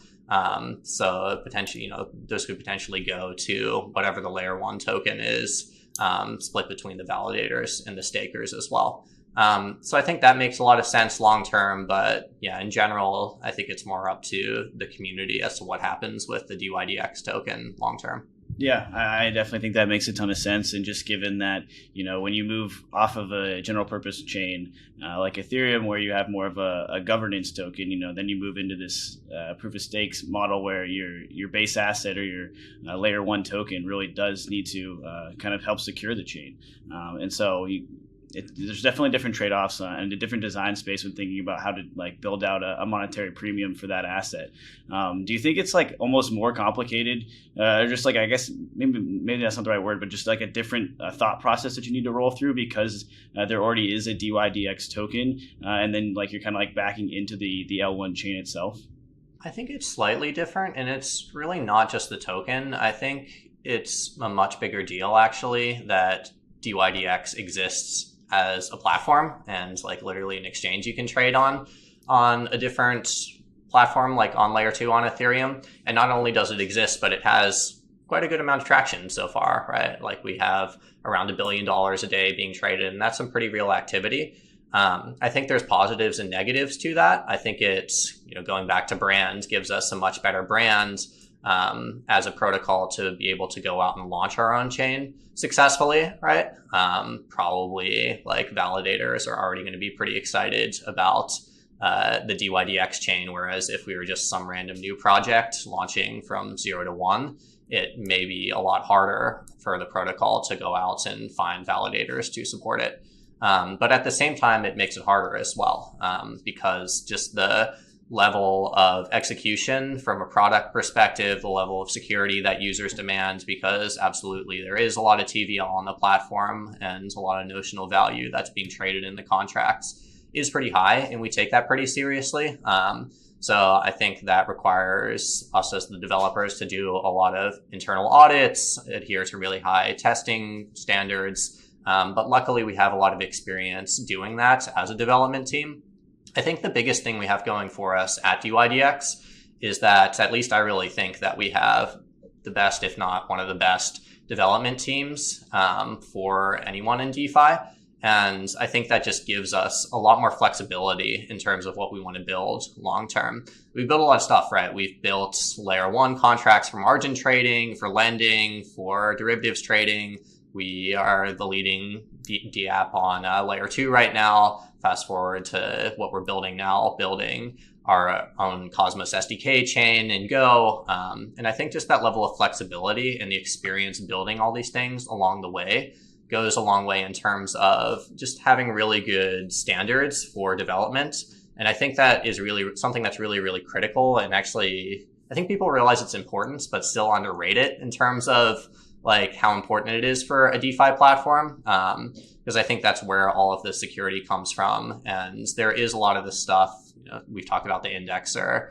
So potentially, those could potentially go to whatever the layer 1 token is, split between the validators and the stakers as well. So I think that makes a lot of sense long term, but yeah, in general, I think it's more up to the community as to what happens with the dYdX token long term. Yeah, I definitely think that makes a ton of sense. And just given that, when you move off of a general purpose chain like Ethereum, where you have more of a governance token, then you move into this proof of stakes model where your base asset or your layer 1 token really does need to kind of help secure the chain. And so there's definitely different trade-offs and a different design space when thinking about how to build out a monetary premium for that asset. Do you think it's almost more complicated, or just I guess maybe that's not the right word, but just a different thought process that you need to roll through because there already is a dYdX token, and then you're kind of backing into the L1 chain itself? I think it's slightly different, and it's really not just the token. I think it's a much bigger deal actually that dYdX exists as a platform and literally an exchange you can trade on a different platform, like on layer 2 on Ethereum. And not only does it exist, but it has quite a good amount of traction so far, right? We have around $1 billion a day being traded, and that's some pretty real activity. I think there's positives and negatives to that. I think it's, going back to brand, gives us a much better brand as a protocol to be able to go out and launch our own chain successfully, right? Probably validators are already going to be pretty excited about the dYdX chain, whereas if we were just some random new project launching from 0 to 1, it may be a lot harder for the protocol to go out and find validators to support it. But at the same time, it makes it harder as well, because just the level of execution from a product perspective, the level of security that users demand, because absolutely there is a lot of TVL on the platform and a lot of notional value that's being traded in the contracts is pretty high, and we take that pretty seriously. So I think that requires us as the developers to do a lot of internal audits, adhere to really high testing standards. But luckily we have a lot of experience doing that as a development team. I think the biggest thing we have going for us at dYdX is that at least I really think that we have the best, if not one of the best, development teams for anyone in DeFi. And I think that just gives us a lot more flexibility in terms of what we want to build long term. We've built a lot of stuff, right? We've built layer 1 contracts for margin trading, for lending, for derivatives trading. We are the leading D app on layer 2 right now. Fast forward to what we're building now, building our own Cosmos SDK chain in Go. And I think just that level of flexibility and the experience building all these things along the way goes a long way in terms of just having really good standards for development. And I think that is really something that's really, really critical. And actually, I think people realize it's important, but still underrate it in terms of how important it is for a DeFi platform. Because I think that's where all of the security comes from. And there is a lot of this stuff. We've talked about the indexer.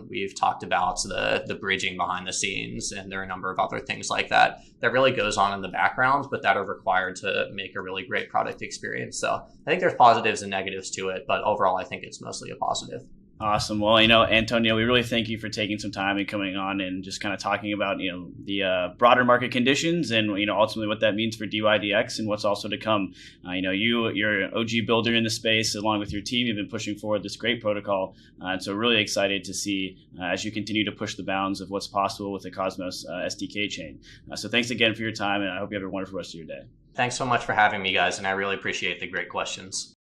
We've talked about the bridging behind the scenes, and there are a number of other things like that really goes on in the background, but that are required to make a really great product experience. So I think there's positives and negatives to it, but overall, I think it's mostly a positive. Awesome. Well, Antonio, we really thank you for taking some time and coming on and just kind of talking about, the broader market conditions and, ultimately what that means for dYdX and what's also to come. You're an OG builder in the space along with your team. You've been pushing forward this great protocol. And so really excited to see as you continue to push the bounds of what's possible with the Cosmos SDK chain. So thanks again for your time, and I hope you have a wonderful rest of your day. Thanks so much for having me, guys, and I really appreciate the great questions.